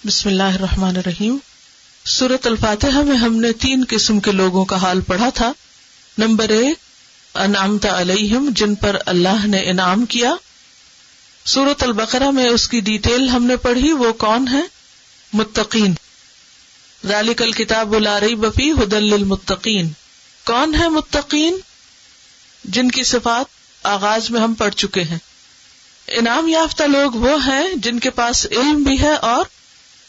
بسم اللہ الرحمن الرحیم. سورۃ الفاتحہ میں ہم نے 3 قسم کے لوگوں کا حال پڑھا تھا. نمبر 1 انعمت علیہم، جن پر اللہ نے انعام کیا. سورۃ البقرہ میں اس کی ڈیٹیل ہم نے پڑھی. وہ کون ہے؟ متقین. ذالک الکتاب لا ریب فیہ ھدی للمتقین. کون ہے متقین؟ جن کی صفات آغاز میں ہم پڑھ چکے ہیں. انعام یافتہ لوگ وہ ہیں جن کے پاس علم بھی ہے اور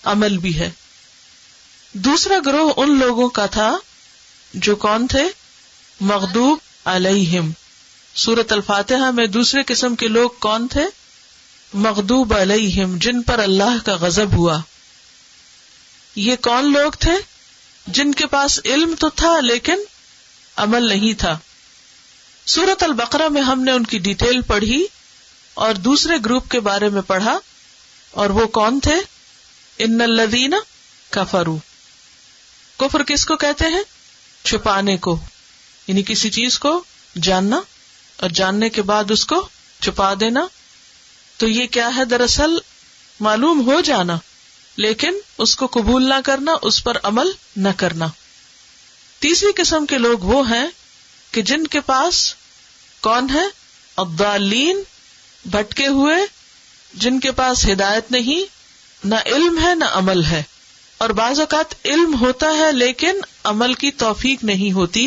عمل بھی ہے. دوسرا گروہ ان لوگوں کا تھا جو کون تھے؟ مغضوب علیہم. سورۃ الفاتحہ میں دوسرے قسم کے لوگ کون تھے؟ مغضوب علیہم، جن پر اللہ کا غضب ہوا. یہ کون لوگ تھے؟ جن کے پاس علم تو تھا لیکن عمل نہیں تھا. سورۃ البقرہ میں ہم نے ان کی ڈیٹیل پڑھی اور دوسرے گروپ کے بارے میں پڑھا. اور وہ کون تھے؟ ان الذین کفروا. کفر کس کو کہتے ہیں؟ چھپانے کو، یعنی کسی چیز کو جاننا اور جاننے کے بعد اس کو چھپا دینا. تو یہ کیا ہے؟ دراصل معلوم ہو جانا لیکن اس کو قبول نہ کرنا، اس پر عمل نہ کرنا. تیسری قسم کے لوگ وہ ہیں کہ جن کے پاس کون ہے؟ الضالین، بھٹکے ہوئے، جن کے پاس ہدایت نہیں، نہ علم ہے نہ عمل ہے. اور بعض اوقات علم ہوتا ہے لیکن عمل کی توفیق نہیں ہوتی،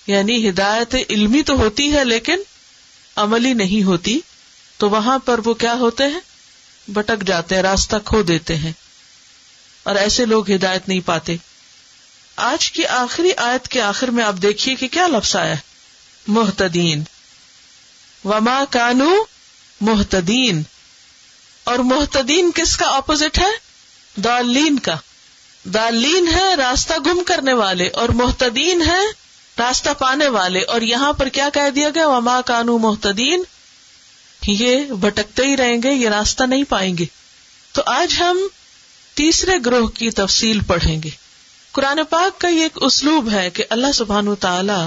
یعنی ہدایت علمی تو ہوتی ہے لیکن عملی نہیں ہوتی. تو وہاں پر وہ کیا ہوتے ہیں؟ بھٹک جاتے ہیں، راستہ کھو دیتے ہیں، اور ایسے لوگ ہدایت نہیں پاتے. آج کی آخری آیت کے آخر میں آپ دیکھیے کہ کیا لفظ آیا ہے؟ مہتدین. وما کانوا مہتدین. اور مہتدین کس کا اپوزٹ ہے؟ ضالین کا. ضالین ہے راستہ گم کرنے والے اور مہتدین ہے راستہ پانے والے. اور یہاں پر کیا کہہ دیا گیا؟ وما کانوا مہتدین. یہ بھٹکتے ہی رہیں گے، یہ راستہ نہیں پائیں گے. تو آج ہم تیسرے گروہ کی تفصیل پڑھیں گے. قرآن پاک کا یہ ایک اسلوب ہے کہ اللہ سبحانہ وتعالی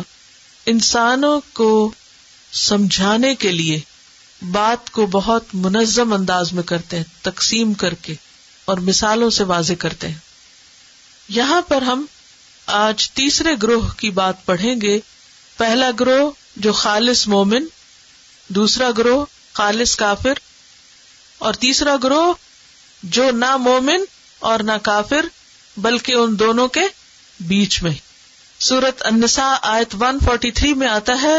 انسانوں کو سمجھانے کے لیے بات کو بہت منظم انداز میں کرتے ہیں، تقسیم کر کے اور مثالوں سے واضح کرتے ہیں. یہاں پر ہم آج تیسرے گروہ کی بات پڑھیں گے. پہلا گروہ جو خالص مومن، دوسرا گروہ خالص کافر، اور تیسرا گروہ جو نہ مومن اور نہ کافر بلکہ ان دونوں کے بیچ میں. سورۃ النساء آیت 143 میں آتا ہے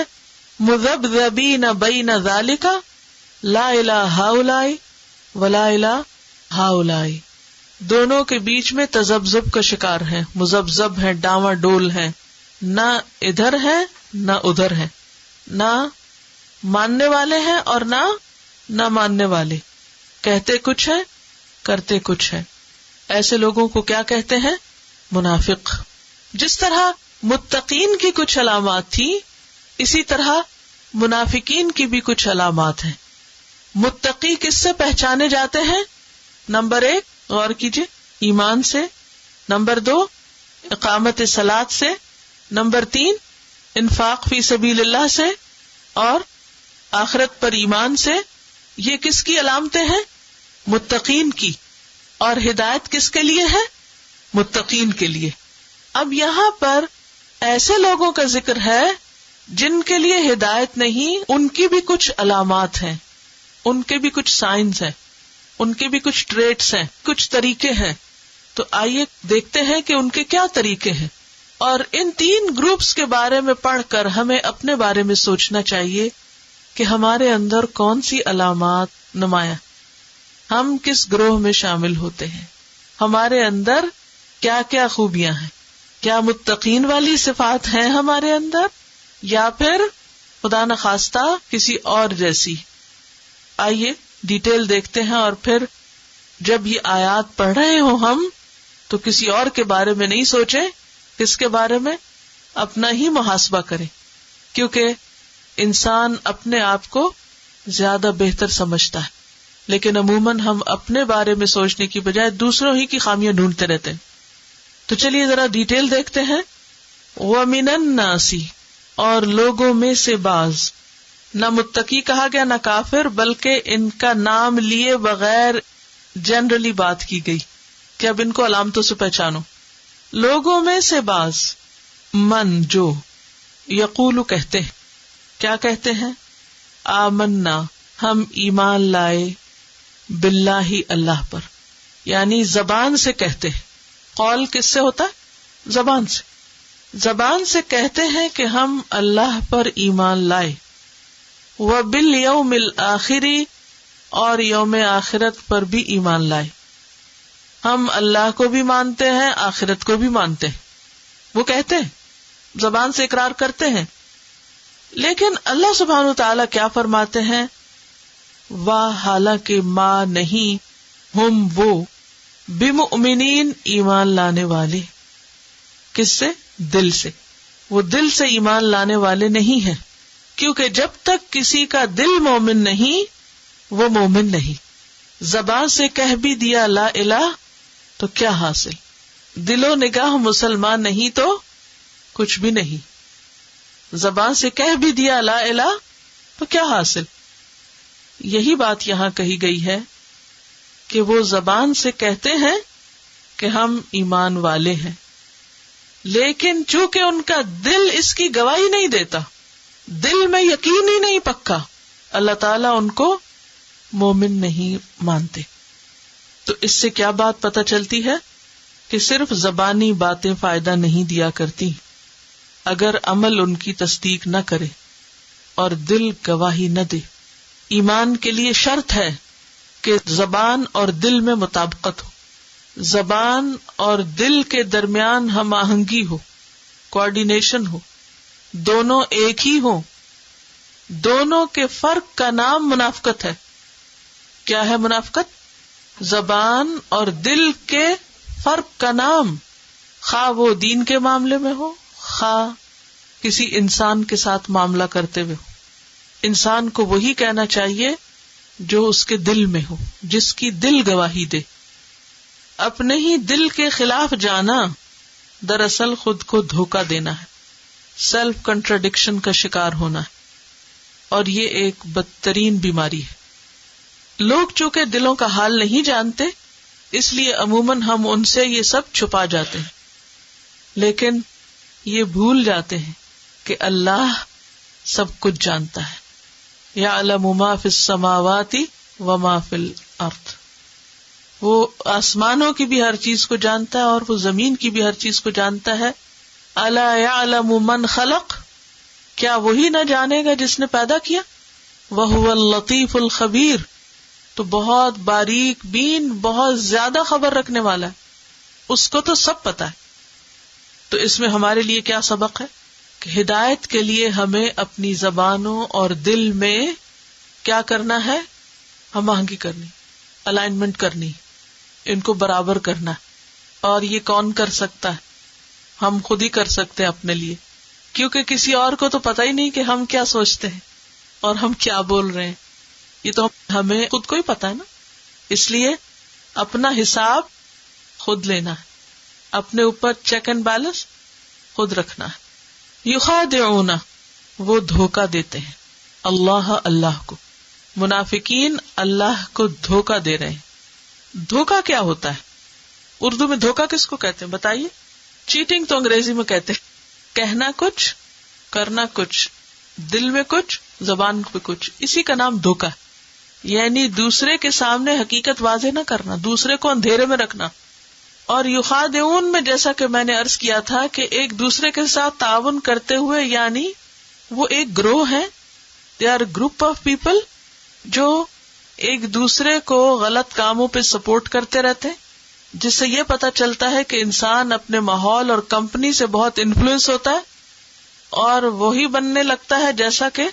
مذبذبین بین ذالک لا الہ ہؤلاء ولا الہ ہؤلاء. دونوں کے بیچ میں تذبذب کا شکار ہیں، مذبذب ہیں، ڈاواں ڈول ہیں، نہ ادھر ہے نہ ادھر ہے، نہ ماننے والے ہیں اور نہ ماننے والے، کہتے کچھ ہے کرتے کچھ ہے. ایسے لوگوں کو کیا کہتے ہیں؟ منافق. جس طرح متقین کی کچھ علامات تھی، اسی طرح منافقین کی بھی کچھ علامات ہیں. متقی کس سے پہچانے جاتے ہیں؟ نمبر 1 غور کیجئے، ایمان سے. نمبر 2 اقامت صلاۃ سے. نمبر 3 انفاق فی سبیل اللہ سے اور آخرت پر ایمان سے. یہ کس کی علامتیں ہیں؟ متقین کی. اور ہدایت کس کے لیے ہے؟ متقین کے لیے. اب یہاں پر ایسے لوگوں کا ذکر ہے جن کے لیے ہدایت نہیں، ان کی بھی کچھ علامات ہیں، ان کے بھی کچھ سائنز ہیں، ان کے بھی کچھ ٹریٹس ہیں، کچھ طریقے ہیں. تو آئیے دیکھتے ہیں کہ ان کے کیا طریقے ہیں. اور ان 3 گروپس کے بارے میں پڑھ کر ہمیں اپنے بارے میں سوچنا چاہیے کہ ہمارے اندر کون سی علامات نمایاں، ہم کس گروہ میں شامل ہوتے ہیں، ہمارے اندر کیا کیا خوبیاں ہیں. کیا متقین والی صفات ہیں ہمارے اندر یا پھر خدا نخواستہ کسی اور جیسی. آئیے ڈیٹیل دیکھتے ہیں، اور پھر جب یہ آیات پڑھ رہے ہوں ہم تو کسی اور کے بارے میں نہیں سوچیں. کس کے بارے میں؟ اپنا ہی محاسبہ کریں، کیونکہ انسان اپنے آپ کو زیادہ بہتر سمجھتا ہے، لیکن عموماً ہم اپنے بارے میں سوچنے کی بجائے دوسروں ہی کی خامیاں ڈھونڈتے رہتے ہیں. تو چلیے ذرا ڈیٹیل دیکھتے ہیں. وَمِنَ النَّاسِ، اور لوگوں میں سے بعض. نہ متقی کہا گیا نہ کافر، بلکہ ان کا نام لیے بغیر جنرلی بات کی گئی. کہ اب ان کو علامتوں سے پہچانو. لوگوں میں سے بعض من جو یقول کہتے ہیں. کیا کہتے ہیں؟ آمنا ہم ایمان لائے، باللہ اللہ پر، یعنی زبان سے کہتے ہیں. قول کس سے ہوتا ہے؟ زبان سے. زبان سے کہتے ہیں کہ ہم اللہ پر ایمان لائے. وبالیوم الآخر، اور یوم آخرت پر بھی ایمان لائے. ہم اللہ کو بھی مانتے ہیں، آخرت کو بھی مانتے ہیں. وہ کہتے ہیں، زبان سے اقرار کرتے ہیں. لیکن اللہ سبحانہ وتعالی کیا فرماتے ہیں؟ حالانکہ ما نہیں، ہم وہ، بمؤمنین ایمان لانے والے. کس سے؟ دل سے. وہ دل سے ایمان لانے والے نہیں ہیں، کیونکہ جب تک کسی کا دل مومن نہیں وہ مومن نہیں. زبان سے کہہ بھی دیا لا الہ تو کیا حاصل؟ دل و نگاہ مسلمان نہیں تو کچھ بھی نہیں. زبان سے کہہ بھی دیا لا الہ تو کیا حاصل؟ یہی بات یہاں کہی گئی ہے کہ وہ زبان سے کہتے ہیں کہ ہم ایمان والے ہیں، لیکن چونکہ ان کا دل اس کی گواہی نہیں دیتا، دل میں یقین ہی نہیں پکا، اللہ تعالیٰ ان کو مومن نہیں مانتے. تو اس سے کیا بات پتہ چلتی ہے؟ کہ صرف زبانی باتیں فائدہ نہیں دیا کرتی اگر عمل ان کی تصدیق نہ کرے اور دل گواہی نہ دے. ایمان کے لیے شرط ہے کہ زبان اور دل میں مطابقت ہو، زبان اور دل کے درمیان ہم آہنگی ہو، کوآرڈینیشن ہو، دونوں ایک ہی ہوں. دونوں کے فرق کا نام منافقت ہے. کیا ہے منافقت؟ زبان اور دل کے فرق کا نام، خواہ وہ دین کے معاملے میں ہو، خواہ کسی انسان کے ساتھ معاملہ کرتے ہوئے ہو. انسان کو وہی کہنا چاہیے جو اس کے دل میں ہو، جس کی دل گواہی دے. اپنے ہی دل کے خلاف جانا دراصل خود کو دھوکہ دینا ہے، سیلف کنٹراڈکشن کا شکار ہونا ہے، اور یہ ایک بدترین بیماری ہے. لوگ چونکہ دلوں کا حال نہیں جانتے، اس لیے عموماً ہم ان سے یہ سب چھپا جاتے ہیں، لیکن یہ بھول جاتے ہیں کہ اللہ سب کچھ جانتا ہے. یعلم ما فی السماوات وما فی الارض. وہ آسمانوں کی بھی ہر چیز کو جانتا ہے اور وہ زمین کی بھی ہر چیز کو جانتا ہے. الا یعلم من خلق، کیا وہی نہ جانے گا جس نے پیدا کیا؟ وہو اللطیف الخبیر، تو بہت باریک بین، بہت زیادہ خبر رکھنے والا ہے، اس کو تو سب پتا ہے. تو اس میں ہمارے لیے کیا سبق ہے؟ کہ ہدایت کے لیے ہمیں اپنی زبانوں اور دل میں کیا کرنا ہے؟ ہم آہنگی کرنی، الائنمنٹ کرنی، ان کو برابر کرنا. اور یہ کون کر سکتا ہے؟ ہم خود ہی کر سکتے ہیں اپنے لیے، کیونکہ کسی اور کو تو پتہ ہی نہیں کہ ہم کیا سوچتے ہیں اور ہم کیا بول رہے ہیں. یہ تو ہمیں خود کو ہی پتا ہے نا. اس لیے اپنا حساب خود لینا ہے، اپنے اوپر چیک اینڈ بیلنس خود رکھنا ہے. یخادعون، وہ دھوکہ دیتے ہیں، اللہ کو. منافقین اللہ کو دھوکہ دے رہے ہیں. دھوکہ کیا ہوتا ہے؟ اردو میں دھوکہ کس کو کہتے ہیں بتائیے؟ چیٹنگ تو انگریزی میں کہتے ہیں. کہنا کچھ، کرنا کچھ، دل میں کچھ، زبان پہ کچھ، اسی کا نام دھوکہ ہے. یعنی دوسرے کے سامنے حقیقت واضح نہ کرنا، دوسرے کو اندھیرے میں رکھنا. اور یخادعون میں جیسا کہ میں نے عرض کیا تھا کہ ایک دوسرے کے ساتھ تعاون کرتے ہوئے، یعنی وہ ایک گروہ ہے، they are group of people جو ایک دوسرے کو غلط کاموں پہ سپورٹ کرتے رہتے ہیں، جس سے یہ پتا چلتا ہے کہ انسان اپنے ماحول اور کمپنی سے بہت انفلوئنس ہوتا ہے اور وہی بننے لگتا ہے جیسا کہ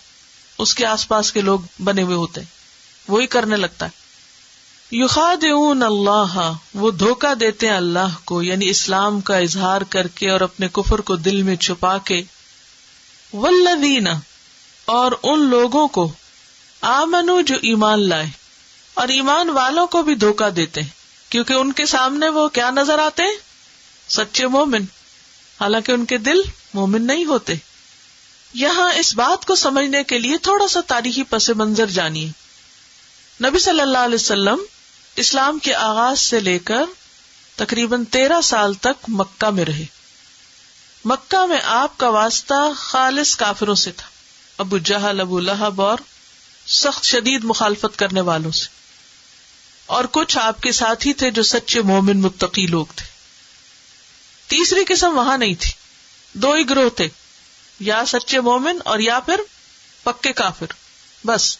اس کے آس پاس کے لوگ بنے ہوئے ہوتے ہیں، وہی کرنے لگتا ہے. یخادعون اللہ، وہ دھوکہ دیتے ہیں اللہ کو، یعنی اسلام کا اظہار کر کے اور اپنے کفر کو دل میں چھپا کے. والذین، اور ان لوگوں کو، آمنو، جو ایمان لائے. اور ایمان والوں کو بھی دھوکہ دیتے ہیں، کیونکہ ان کے سامنے وہ کیا نظر آتے ہیں؟ سچے مومن، حالانکہ ان کے دل مومن نہیں ہوتے. یہاں اس بات کو سمجھنے کے لیے تھوڑا سا تاریخی پس منظر جانیے. نبی صلی اللہ علیہ وسلم اسلام کے آغاز سے لے کر تقریباً 13 سال تک مکہ میں رہے. مکہ میں آپ کا واسطہ خالص کافروں سے تھا، ابو جہل، ابو لہب اور سخت شدید مخالفت کرنے والوں سے، اور کچھ آپ کے ساتھی تھے جو سچے مومن متقی لوگ تھے. تیسری قسم وہاں نہیں تھی، 2 ہی گروہ تھے، یا سچے مومن اور یا پھر پکے کافر، بس.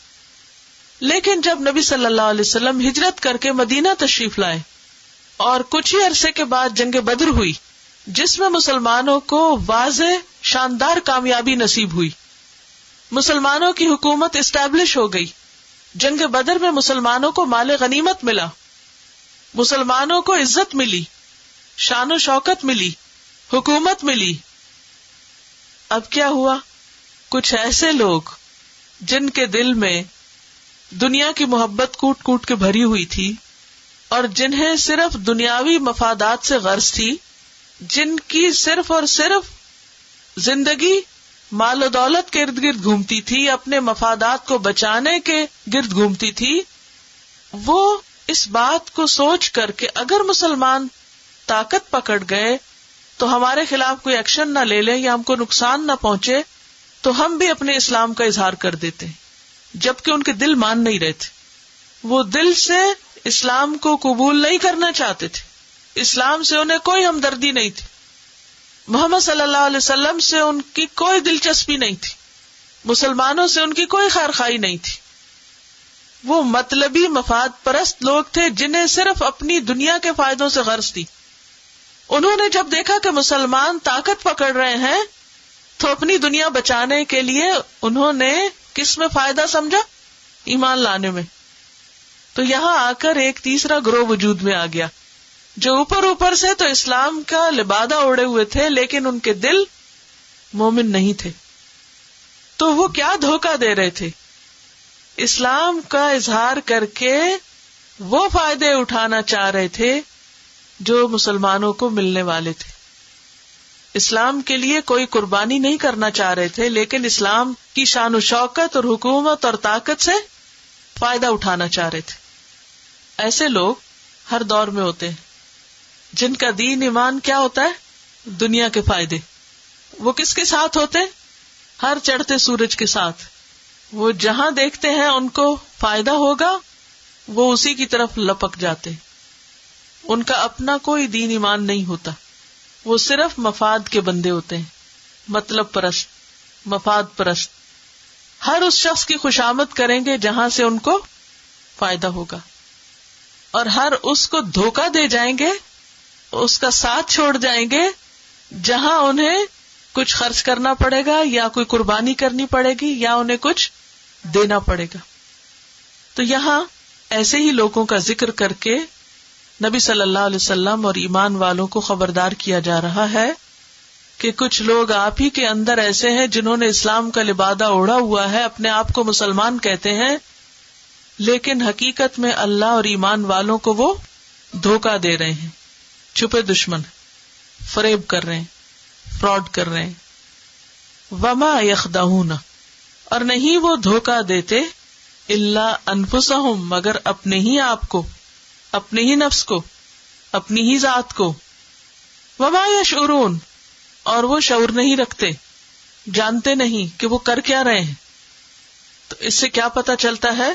لیکن جب نبی صلی اللہ علیہ وسلم ہجرت کر کے مدینہ تشریف لائے اور کچھ ہی عرصے کے بعد جنگ بدر ہوئی، جس میں مسلمانوں کو واضح شاندار کامیابی نصیب ہوئی، مسلمانوں کی حکومت اسٹیبلش ہو گئی. جنگ بدر میں مسلمانوں کو مال غنیمت ملا، مسلمانوں کو عزت ملی، شان و شوکت ملی، حکومت ملی. اب کیا ہوا؟ کچھ ایسے لوگ جن کے دل میں دنیا کی محبت کوٹ کوٹ کے بھری ہوئی تھی اور جنہیں صرف دنیاوی مفادات سے غرض تھی، جن کی صرف اور صرف زندگی مال و دولت کے ارد گرد گھومتی تھی، اپنے مفادات کو بچانے کے گرد گھومتی تھی، وہ اس بات کو سوچ کر کہ اگر مسلمان طاقت پکڑ گئے تو ہمارے خلاف کوئی ایکشن نہ لے لیں یا ہم کو نقصان نہ پہنچے تو ہم بھی اپنے اسلام کا اظہار کر دیتے، جبکہ ان کے دل مان نہیں رہے تھے. وہ دل سے اسلام کو قبول نہیں کرنا چاہتے تھے، اسلام سے انہیں کوئی ہمدردی نہیں تھی، محمد صلی اللہ علیہ وسلم سے ان کی کوئی دلچسپی نہیں تھی، مسلمانوں سے ان کی کوئی خیرخواہی نہیں تھی. وہ مطلبی مفاد پرست لوگ تھے جنہیں صرف اپنی دنیا کے فائدوں سے غرض تھی. انہوں نے جب دیکھا کہ مسلمان طاقت پکڑ رہے ہیں تو اپنی دنیا بچانے کے لیے انہوں نے کس میں فائدہ سمجھا؟ ایمان لانے میں. تو یہاں آ کر ایک تیسرا گروہ وجود میں آ گیا جو اوپر سے تو اسلام کا لبادہ اوڑے ہوئے تھے لیکن ان کے دل مومن نہیں تھے. تو وہ کیا دھوکہ دے رہے تھے؟ اسلام کا اظہار کر کے وہ فائدے اٹھانا چاہ رہے تھے جو مسلمانوں کو ملنے والے تھے. اسلام کے لیے کوئی قربانی نہیں کرنا چاہ رہے تھے لیکن اسلام کی شان و شوکت اور حکومت اور طاقت سے فائدہ اٹھانا چاہ رہے تھے. ایسے لوگ ہر دور میں ہوتے ہیں جن کا دین ایمان کیا ہوتا ہے؟ دنیا کے فائدے. وہ کس کے ساتھ ہوتے؟ ہر چڑھتے سورج کے ساتھ. وہ جہاں دیکھتے ہیں ان کو فائدہ ہوگا وہ اسی کی طرف لپک جاتے. ان کا اپنا کوئی دین ایمان نہیں ہوتا، وہ صرف مفاد کے بندے ہوتے ہیں، مطلب پرست، مفاد پرست. ہر اس شخص کی خوشامد کریں گے جہاں سے ان کو فائدہ ہوگا، اور ہر اس کو دھوکہ دے جائیں گے، اس کا ساتھ چھوڑ جائیں گے جہاں انہیں کچھ خرچ کرنا پڑے گا یا کوئی قربانی کرنی پڑے گی یا انہیں کچھ دینا پڑے گا. تو یہاں ایسے ہی لوگوں کا ذکر کر کے نبی صلی اللہ علیہ وسلم اور ایمان والوں کو خبردار کیا جا رہا ہے کہ کچھ لوگ آپ ہی کے اندر ایسے ہیں جنہوں نے اسلام کا لبادہ اوڑھا ہوا ہے، اپنے آپ کو مسلمان کہتے ہیں، لیکن حقیقت میں اللہ اور ایمان والوں کو وہ دھوکہ دے رہے ہیں، چھپے دشمن، فریب کر رہے ہیں، فراڈ کر رہے ہیں. وما یخدعون، اور نہیں وہ دھوکہ دیتے، الا انفسہم، مگر اپنے ہی آپ کو، اپنے ہی نفس کو، اپنی ہی ذات کو. وما یشعرون، اور وہ شعور نہیں رکھتے، جانتے نہیں کہ وہ کر کیا رہے ہیں. تو اس سے کیا پتا چلتا ہے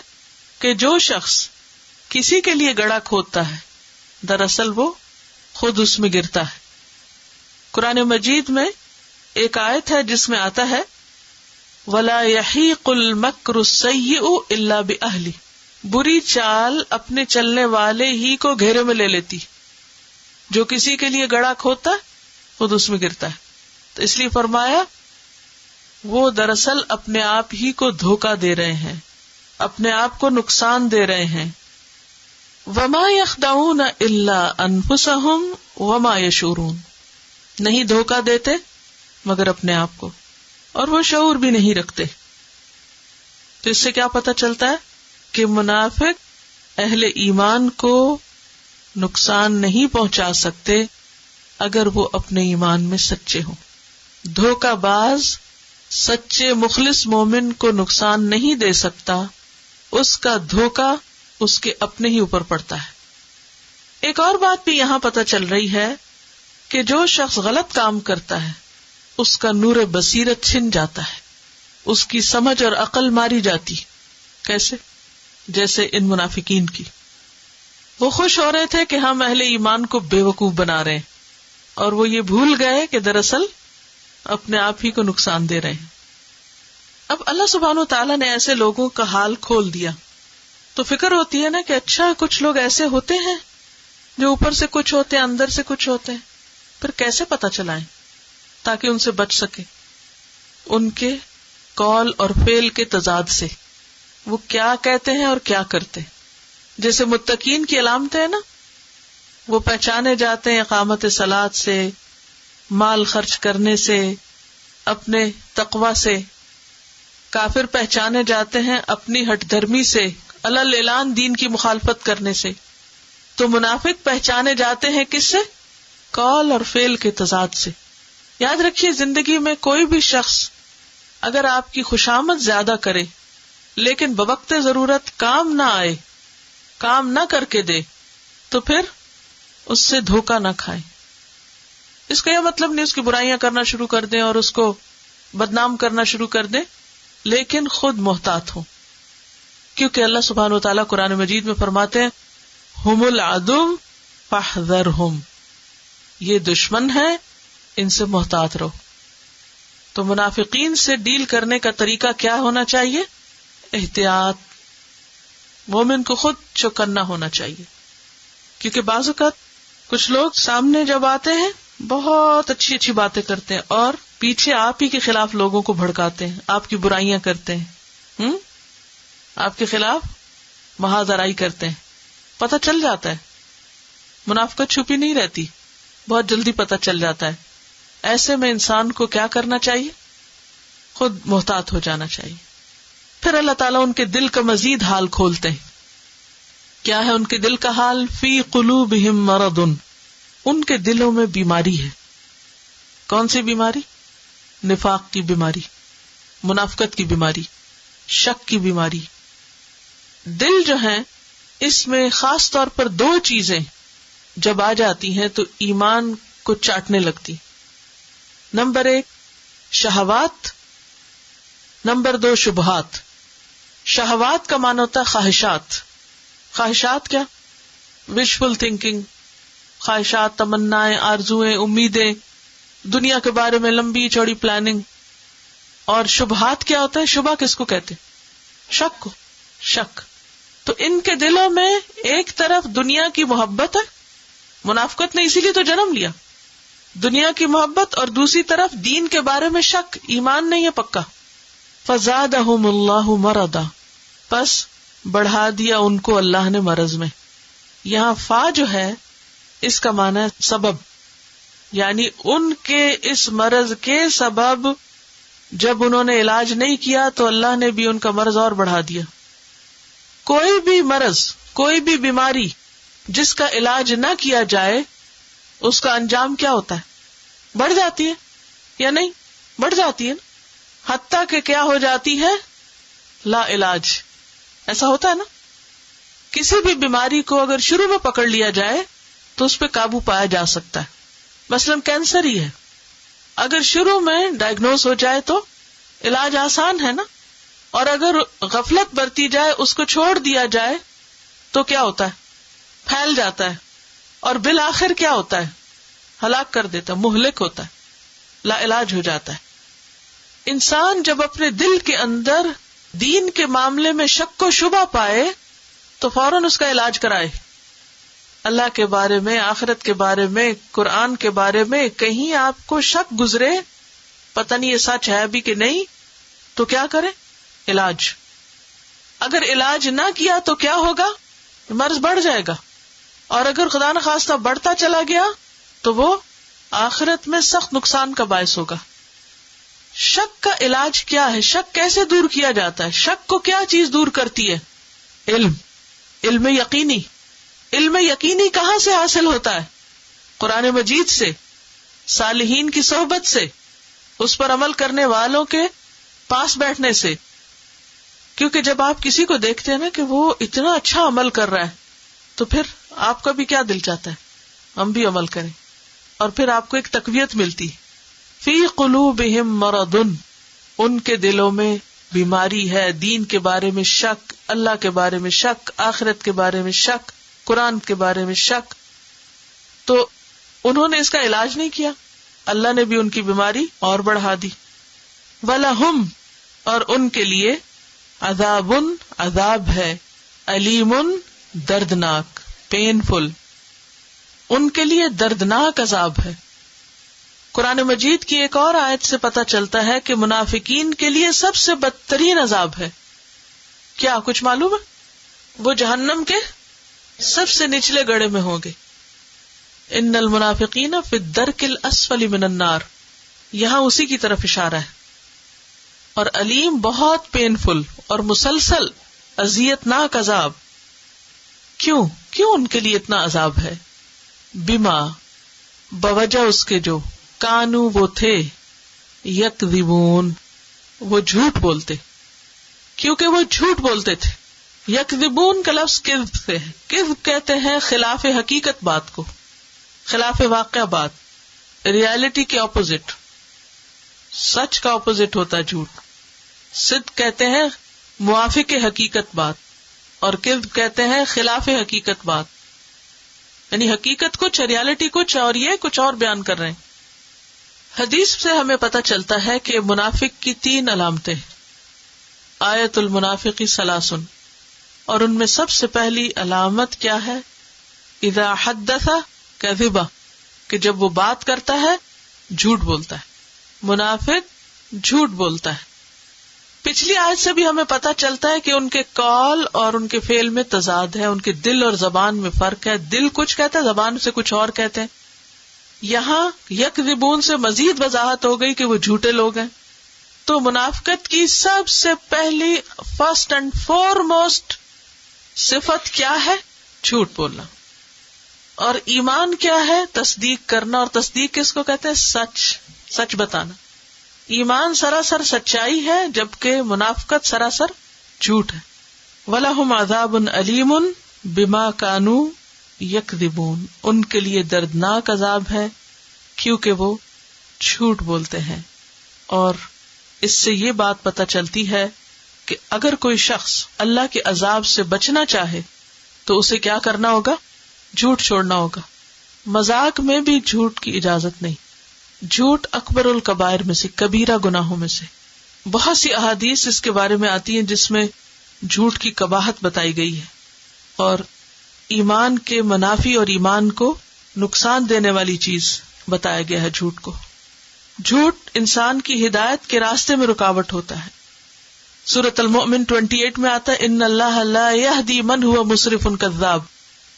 کہ جو شخص کسی کے لیے گڑھا کھودتا ہے دراصل وہ خود اس میں گرتا ہے. قرآن مجید میں ایک آیت ہے جس میں آتا ہے وَلَا يَحِيقُ الْمَكْرُ السَّيِّئُ إِلَّا بِأَهْلِهِ، بری چال اپنے چلنے والے ہی کو گھیرے میں لے لیتی. جو کسی کے لیے گڑھا کھودتا ہے خود اس میں گرتا ہے. تو اس لیے فرمایا وہ دراصل اپنے آپ ہی کو دھوکہ دے رہے ہیں، اپنے آپ کو نقصان دے رہے ہیں. وَمَا يَخْدَعُونَ إِلَّا أَنفُسَهُمْ وَمَا يَشْعُرُونَ، نہیں دھوکہ دیتے مگر اپنے آپ کو، اور وہ شعور بھی نہیں رکھتے. تو اس سے کیا پتہ چلتا ہے کہ منافق اہل ایمان کو نقصان نہیں پہنچا سکتے اگر وہ اپنے ایمان میں سچے ہوں. دھوکہ باز سچے مخلص مومن کو نقصان نہیں دے سکتا، اس کا دھوکہ اس کے اپنے ہی اوپر پڑتا ہے. ایک اور بات بھی یہاں پتہ چل رہی ہے کہ جو شخص غلط کام کرتا ہے اس کا نور بصیرت چھن جاتا ہے، اس کی سمجھ اور عقل ماری جاتی. کیسے؟ جیسے ان منافقین کی. وہ خوش ہو رہے تھے کہ ہم اہل ایمان کو بے وقوف بنا رہے ہیں، اور وہ یہ بھول گئے کہ دراصل اپنے آپ ہی کو نقصان دے رہے ہیں. اب اللہ سبحانہ و تعالیٰ نے ایسے لوگوں کا حال کھول دیا تو فکر ہوتی ہے نا کہ اچھا کچھ لوگ ایسے ہوتے ہیں جو اوپر سے کچھ ہوتے ہیں اندر سے کچھ ہوتے ہیں، پھر کیسے پتہ چلائیں تاکہ ان سے بچ سکے. ان کے قول اور فعل کے تضاد سے، وہ کیا کہتے ہیں اور کیا کرتے. جیسے متقین کی علامتیں ہیں نا، وہ پہچانے جاتے ہیں اقامت صلاۃ سے، مال خرچ کرنے سے، اپنے تقوی سے. کافر پہچانے جاتے ہیں اپنی ہٹ دھرمی سے، علل اعلان دین کی مخالفت کرنے سے. تو منافق پہچانے جاتے ہیں کس سے؟ قول اور فعل کے تضاد سے. یاد رکھیے زندگی میں کوئی بھی شخص اگر آپ کی خوشامد زیادہ کرے لیکن بوقت ضرورت کام نہ آئے، کام نہ کر کے دے، تو پھر اس سے دھوکہ نہ کھائے. اس کا یہ مطلب نہیں اس کی برائیاں کرنا شروع کر دیں اور اس کو بدنام کرنا شروع کر دیں، لیکن خود محتاط ہوں. کیونکہ اللہ سبحانہ وتعالیٰ قرآن مجید میں فرماتے ہیں ہم العدو فاحذرہم، یہ دشمن ہے، ان سے محتاط رہو. تو منافقین سے ڈیل کرنے کا طریقہ کیا ہونا چاہیے؟ احتیاط. مومن کو خود چوکنا ہونا چاہیے، کیونکہ بعض اوقات کچھ لوگ سامنے جب آتے ہیں بہت اچھی اچھی باتیں کرتے ہیں اور پیچھے آپ ہی کے خلاف لوگوں کو بھڑکاتے ہیں، آپ کی برائیاں کرتے ہیں، آپ کے خلاف محاذ آرائی کرتے ہیں. پتہ چل جاتا ہے، منافقت چھپی نہیں رہتی، بہت جلدی پتہ چل جاتا ہے. ایسے میں انسان کو کیا کرنا چاہیے؟ خود محتاط ہو جانا چاہیے. پھر اللہ تعالیٰ ان کے دل کا مزید حال کھولتے ہیں. کیا ہے ان کے دل کا حال؟ فی قلوبہم مرض، ان کے دلوں میں بیماری ہے. کون سی بیماری؟ نفاق کی بیماری، منافقت کی بیماری، شک کی بیماری. دل جو ہے اس میں خاص طور پر دو چیزیں جب آ جاتی ہیں تو ایمان کو چاٹنے لگتی. نمبر 1 شہوات، نمبر 2 شبہات. شہوات کا معنی ہوتا ہے خواہشات. خواہشات کیا؟ وشفل تھنکنگ، خواہشات، تمنائیں، آرزویں، امیدیں، دنیا کے بارے میں لمبی چوڑی پلاننگ. اور شبہات کیا ہوتا ہے؟ شبہ کس کو کہتے؟ شک کو. شک. تو ان کے دلوں میں ایک طرف دنیا کی محبت ہے، منافقت نے اسی لیے تو جنم لیا، دنیا کی محبت، اور دوسری طرف دین کے بارے میں شک، ایمان نہیں ہے پکا. فزادہم اللہ مرضا، پس بڑھا دیا ان کو اللہ نے مرض میں. یہاں فا جو ہے اس کا معنی ہے سبب، یعنی ان کے اس مرض کے سبب جب انہوں نے علاج نہیں کیا تو اللہ نے بھی ان کا مرض اور بڑھا دیا. کوئی بھی مرض، کوئی بھی بیماری جس کا علاج نہ کیا جائے اس کا انجام کیا ہوتا ہے؟ بڑھ جاتی ہے یا نہیں؟ بڑھ جاتی ہے، حتیٰ کہ کیا ہو جاتی ہے؟ لا علاج. ایسا ہوتا ہے نا، کسی بھی بیماری کو اگر شروع میں پکڑ لیا جائے تو اس پہ قابو پایا جا سکتا ہے. مثلا کینسر ہی ہے، اگر شروع میں ڈائگنوز ہو جائے تو علاج آسان ہے نا، اور اگر غفلت برتی جائے، اس کو چھوڑ دیا جائے تو کیا ہوتا ہے؟ پھیل جاتا ہے، اور بالآخر کیا ہوتا ہے؟ ہلاک کر دیتا ہے، مہلک ہوتا ہے، لا علاج ہو جاتا ہے. انسان جب اپنے دل کے اندر دین کے معاملے میں شک و شبہ پائے تو فوراً اس کا علاج کرائے. اللہ کے بارے میں، آخرت کے بارے میں، قرآن کے بارے میں کہیں آپ کو شک گزرے، پتہ نہیں یہ سچ ہے بھی کہ نہیں، تو کیا کرے؟ علاج. اگر علاج نہ کیا تو کیا ہوگا؟ مرض بڑھ جائے گا، اور اگر خدا نخواستہ بڑھتا چلا گیا تو وہ آخرت میں سخت نقصان کا باعث ہوگا. شک کا علاج کیا ہے؟ شک کیسے دور کیا جاتا ہے؟ شک کو کیا چیز دور کرتی ہے؟ علم. علم یقینی. علم یقینی کہاں سے حاصل ہوتا ہے؟ قرآن مجید سے، صالحین کی صحبت سے، اس پر عمل کرنے والوں کے پاس بیٹھنے سے. کیونکہ جب آپ کسی کو دیکھتے ہیں نا کہ وہ اتنا اچھا عمل کر رہا ہے تو پھر آپ کا بھی کیا دل چاہتا ہے ہم بھی عمل کریں، اور پھر آپ کو ایک تقویت ملتی. فی قلوبہم مرض، ان کے دلوں میں بیماری ہے، دین کے بارے میں شک، اللہ کے بارے میں شک، آخرت کے بارے میں شک، قرآن کے بارے میں شک. تو انہوں نے اس کا علاج نہیں کیا، اللہ نے بھی ان کی بیماری اور بڑھا دی. وَلَهُمْ، اور ان کے لیے عذاب، عذاب ہے، علیم، دردناک، پینفل، ان کے لیے دردناک عذاب ہے. قرآن مجید کی ایک اور آیت سے پتہ چلتا ہے کہ منافقین کے لیے سب سے بدترین عذاب ہے. کیا کچھ معلوم ہے؟ وہ جہنم کے سب سے نچلے گڑھے میں ہوں گے. ان المنافقین فی الدرک الاسفل من النار، یہاں اسی کی طرف اشارہ ہے. اور علیم، بہت پینفل اور مسلسل اذیت ناک عذاب. کیوں ان کے لیے اتنا عذاب ہے؟ بما، بوجہ اس کے جو، کانو وہ تھے، یکذبون، وہ جھوٹ بولتے، کیونکہ وہ جھوٹ بولتے تھے. یکذبون کا لفظ کذب سے ہے. کذب کہتے ہیں خلاف حقیقت بات کو، خلاف واقع بات، ریالٹی کے اپوزٹ. سچ کا اپوزٹ ہوتا ہے جھوٹ. صدق کہتے ہیں موافق حقیقت بات، اور کذب کہتے ہیں خلاف حقیقت بات. یعنی حقیقت کچھ، ریالٹی کچھ، اور یہ کچھ اور بیان کر رہے ہیں. حدیث سے ہمیں پتہ چلتا ہے کہ منافق کی 3 علامتیں. آیت المنافق ثلاث، اور ان میں سب سے پہلی علامت کیا ہے؟ اذا حدث کذب، کہ جب وہ بات کرتا ہے جھوٹ بولتا ہے. منافق جھوٹ بولتا ہے. پچھلی آیت سے بھی ہمیں پتہ چلتا ہے کہ ان کے قول اور ان کے فعل میں تضاد ہے، ان کے دل اور زبان میں فرق ہے. دل کچھ کہتا ہے، زبان سے کچھ اور کہتے ہیں. یہاں یکذبون سے مزید وضاحت ہو گئی کہ وہ جھوٹے لوگ ہیں. تو منافقت کی سب سے پہلی، فرسٹ اینڈ فورموسٹ صفت کیا ہے؟ جھوٹ بولنا. اور ایمان کیا ہے؟ تصدیق کرنا. اور تصدیق کس کو کہتے ہیں؟ سچ بتانا. ایمان سراسر سچائی ہے، جبکہ منافقت سراسر جھوٹ ہے. وَلَهُمْ عَذَابٌ أَلِيمٌ بِمَا كَانُوا يَكْذِبُونَ، ان کے لیے دردناک عذاب ہے کیونکہ وہ جھوٹ بولتے ہیں. اور اس سے یہ بات پتہ چلتی ہے کہ اگر کوئی شخص اللہ کے عذاب سے بچنا چاہے تو اسے کیا کرنا ہوگا؟ جھوٹ چھوڑنا ہوگا. مذاق میں بھی جھوٹ کی اجازت نہیں. جھوٹ اکبر الکبائر میں سے، کبیرہ گناہوں میں سے. بہت سی احادیث اس کے بارے میں آتی ہیں جس میں جھوٹ کی قباحت بتائی گئی ہے، اور ایمان کے منافی اور ایمان کو نقصان دینے والی چیز بتایا گیا ہے جھوٹ کو. جھوٹ انسان کی ہدایت کے راستے میں رکاوٹ ہوتا ہے. سورۃ المؤمن 28 میں آتا ہے، ان اللہ لا یہدی من هو مسرف کذاب،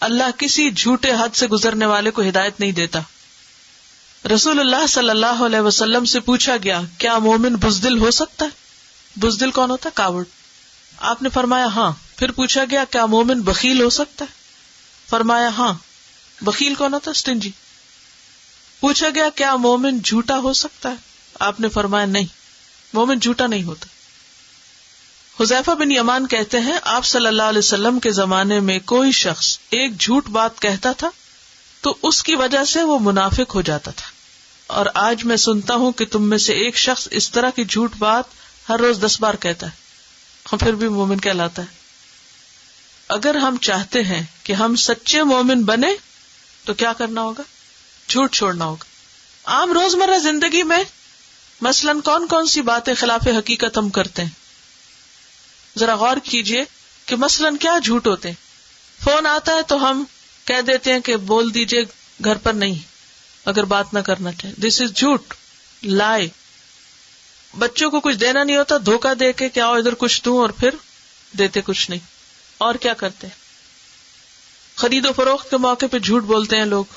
اللہ کسی جھوٹے حد سے گزرنے والے کو ہدایت نہیں دیتا. رسول اللہ صلی اللہ علیہ وسلم سے پوچھا گیا، کیا مومن بزدل ہو سکتا ہے؟ بزدل کون ہوتا ہے؟ کاوڑ. آپ نے فرمایا ہاں. پھر پوچھا گیا، کیا مومن بخیل ہو سکتا ہے؟ فرمایا ہاں. بخیل کون ہوتا ہے؟ اسٹنجی. پوچھا گیا، کیا مومن جھوٹا ہو سکتا ہے؟ آپ نے فرمایا نہیں، مومن جھوٹا نہیں ہوتا. حذیفہ بن یمان کہتے ہیں، آپ صلی اللہ علیہ وسلم کے زمانے میں کوئی شخص ایک جھوٹ بات کہتا تھا تو اس کی وجہ سے وہ منافق ہو جاتا تھا. اور آج میں سنتا ہوں کہ تم میں سے ایک شخص اس طرح کی جھوٹ بات ہر روز 10 بار کہتا ہے، ہم پھر بھی مومن کہلاتا ہے. اگر ہم چاہتے ہیں کہ ہم سچے مومن بنے تو کیا کرنا ہوگا؟ جھوٹ چھوڑنا ہوگا. عام روزمرہ زندگی میں مثلاً کون کون سی باتیں خلاف حقیقت ہم کرتے ہیں؟ ذرا غور کیجئے کہ مثلاً کیا جھوٹ ہوتے ہیں. فون آتا ہے تو ہم کہہ دیتے ہیں کہ بول دیجئے گھر پر نہیں اگر بات نہ کرنا چاہے. دس از جھوٹ، لائے. بچوں کو کچھ دینا نہیں ہوتا، دھوکہ دے کے کہ آؤ ادھر کچھ دوں اور پھر دیتے کچھ نہیں. اور کیا کرتے ہیں؟ خرید و فروخت کے موقع پہ جھوٹ بولتے ہیں لوگ،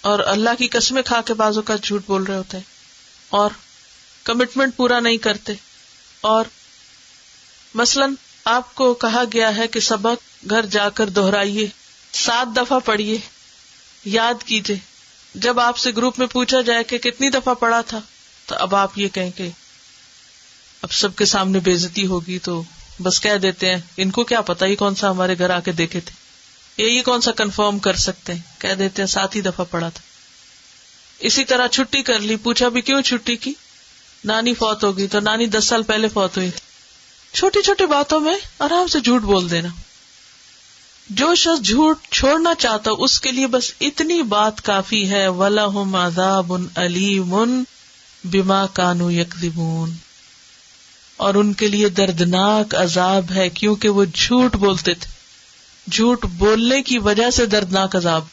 اور اللہ کی قسمیں کھا کے بعضوں کا جھوٹ بول رہے ہوتے ہیں، اور کمٹمنٹ پورا نہیں کرتے. اور مثلاً آپ کو کہا گیا ہے کہ سبق گھر جا کر دہرائیے، 7 دفعہ پڑھیے، یاد کیجئے. جب آپ سے گروپ میں پوچھا جائے کہ کتنی دفعہ پڑھا تھا تو اب آپ یہ کہیں کہ اب سب کے سامنے بے عزتی ہوگی تو بس کہہ دیتے ہیں ان کو کیا پتا، یہ کون سا ہمارے گھر آ کے دیکھے تھے. یہ کون سا کنفرم کر سکتے ہیں؟ کہہ دیتے ہیں 7 ہی دفعہ پڑھا تھا. اسی طرح چھٹی کر لی، پوچھا بھی کیوں چھٹی کی؟ نانی فوت ہو گئی. تو نانی 10 سال پہلے فوت ہوئی تھی. چھوٹی چھوٹی باتوں میں آرام سے جھوٹ بول دینا. جو شخص جھوٹ چھوڑنا چاہتا اس کے لیے بس اتنی بات کافی ہے، وَلَهُمْ عَذَابٌ أَلِيمٌ بِمَا كَانُوا يَكْذِبُونَ، اور ان کے لیے دردناک عذاب ہے کیونکہ وہ جھوٹ بولتے تھے. جھوٹ بولنے کی وجہ سے دردناک عذاب.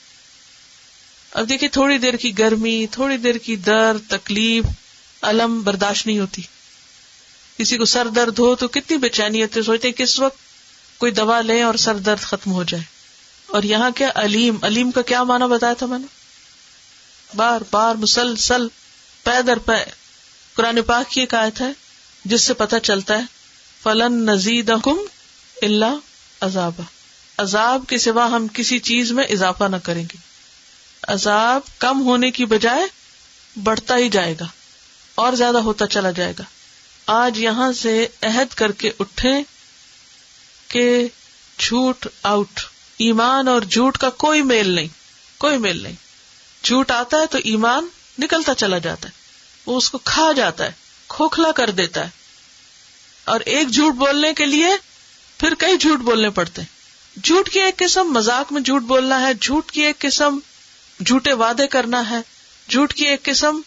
اب دیکھیں تھوڑی دیر کی گرمی، تھوڑی دیر کی درد، تکلیف، الم برداشت نہیں ہوتی. کسی کو سر درد ہو تو کتنی بے چینی ہوتی ہے، سوچتے ہیں کس وقت کوئی دوا لیں اور سر درد ختم ہو جائے. اور یہاں کیا علیم، علیم کا کیا معنی بتایا تھا میں نے؟ بار بار مسلسل پے در پے. قرآن پاک کی ایک آیت ہے جس سے پتہ چلتا ہے فلن نزیدکم الا عذابا، عذاب کے سوا ہم کسی چیز میں اضافہ نہ کریں گے. عذاب کم ہونے کی بجائے بڑھتا ہی جائے گا اور زیادہ ہوتا چلا جائے گا. آج یہاں سے عہد کر کے اٹھیں کہ جھوٹ آؤٹ. ایمان اور جھوٹ کا کوئی میل نہیں، کوئی میل نہیں. جھوٹ آتا ہے تو ایمان نکلتا چلا جاتا ہے، وہ اس کو کھا جاتا ہے، کھوکھلا کر دیتا ہے. اور ایک جھوٹ بولنے کے لیے پھر کئی جھوٹ بولنے پڑتے ہیں. جھوٹ کی ایک قسم مذاق میں جھوٹ بولنا ہے، جھوٹ کی ایک قسم جھوٹے وعدے کرنا ہے، جھوٹ کی ایک قسم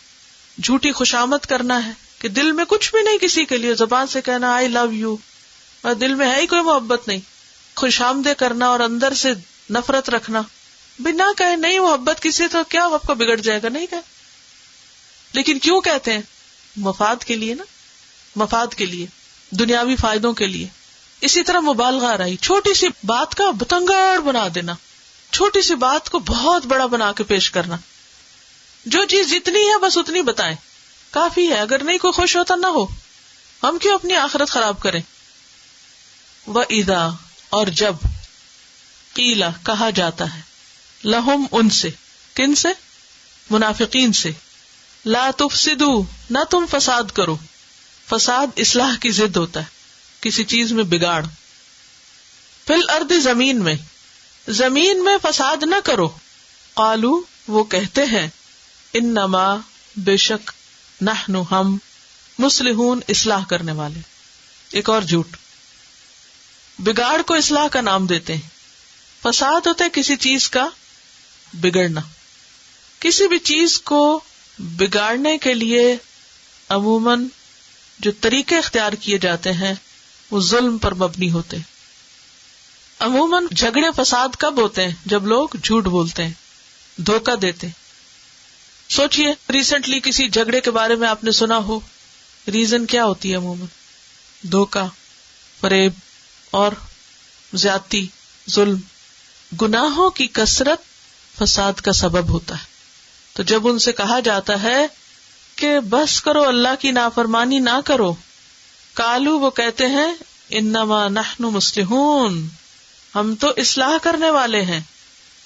جھوٹی خوشامد کرنا ہے کہ دل میں کچھ بھی نہیں کسی کے لیے، زبان سے کہنا آئی لو یو اور دل میں ہے ہی کوئی محبت نہیں. خوشامدیں کرنا اور اندر سے نفرت رکھنا. بنا کہے نہیں محبت کسی تو کیا آپ کا بگڑ جائے گا، نہیں کہے. لیکن کیوں کہتے ہیں؟ مفاد کے لیے نا، مفاد کے لیے، دنیاوی فائدوں کے لیے. اسی طرح مبالغہ رہی، چھوٹی سی بات کا بتنگڑ بنا دینا، چھوٹی سی بات کو بہت بڑا بنا کے پیش کرنا. جو چیز جتنی ہے بس اتنی بتائیں، کافی ہے. اگر نہیں کوئی خوش ہوتا نہ ہو، ہم کیوں اپنی آخرت خراب کریں. وَإِذَا، اور جب، قیل کہا جاتا ہے، لہم ان سے، کن سے؟ منافقین سے. لا تفسدوا، نہ تم فساد کرو. فساد اصلاح کی ضد ہوتا ہے، کسی چیز میں بگاڑ. فی الارض، زمین میں، زمین میں فساد نہ کرو. قالو، وہ کہتے ہیں، انما، بے شک، نحن، ہم، مصلحون، اصلاح کرنے والے. ایک اور جھوٹ، بگاڑ کو اصلاح کا نام دیتے ہیں. فساد ہوتا ہے کسی چیز کا بگڑنا. کسی بھی چیز کو بگاڑنے کے لیے عموماً جو طریقے اختیار کیے جاتے ہیں وہ ظلم پر مبنی ہوتے ہیں. عموماً جھگڑے فساد کب ہوتے ہیں؟ جب لوگ جھوٹ بولتے ہیں، دھوکہ دیتے ہیں. سوچئے ریسنٹلی کسی جھگڑے کے بارے میں آپ نے سنا ہو، ریزن کیا ہوتی ہے؟ عموماً دھوکہ، فریب اور زیادتی، ظلم. گناہوں کی کثرت فساد کا سبب ہوتا ہے. تو جب ان سے کہا جاتا ہے کہ بس کرو، اللہ کی نافرمانی نہ کرو، قالو، وہ کہتے ہیں، انما نحن مصلحون، ہم تو اصلاح کرنے والے ہیں.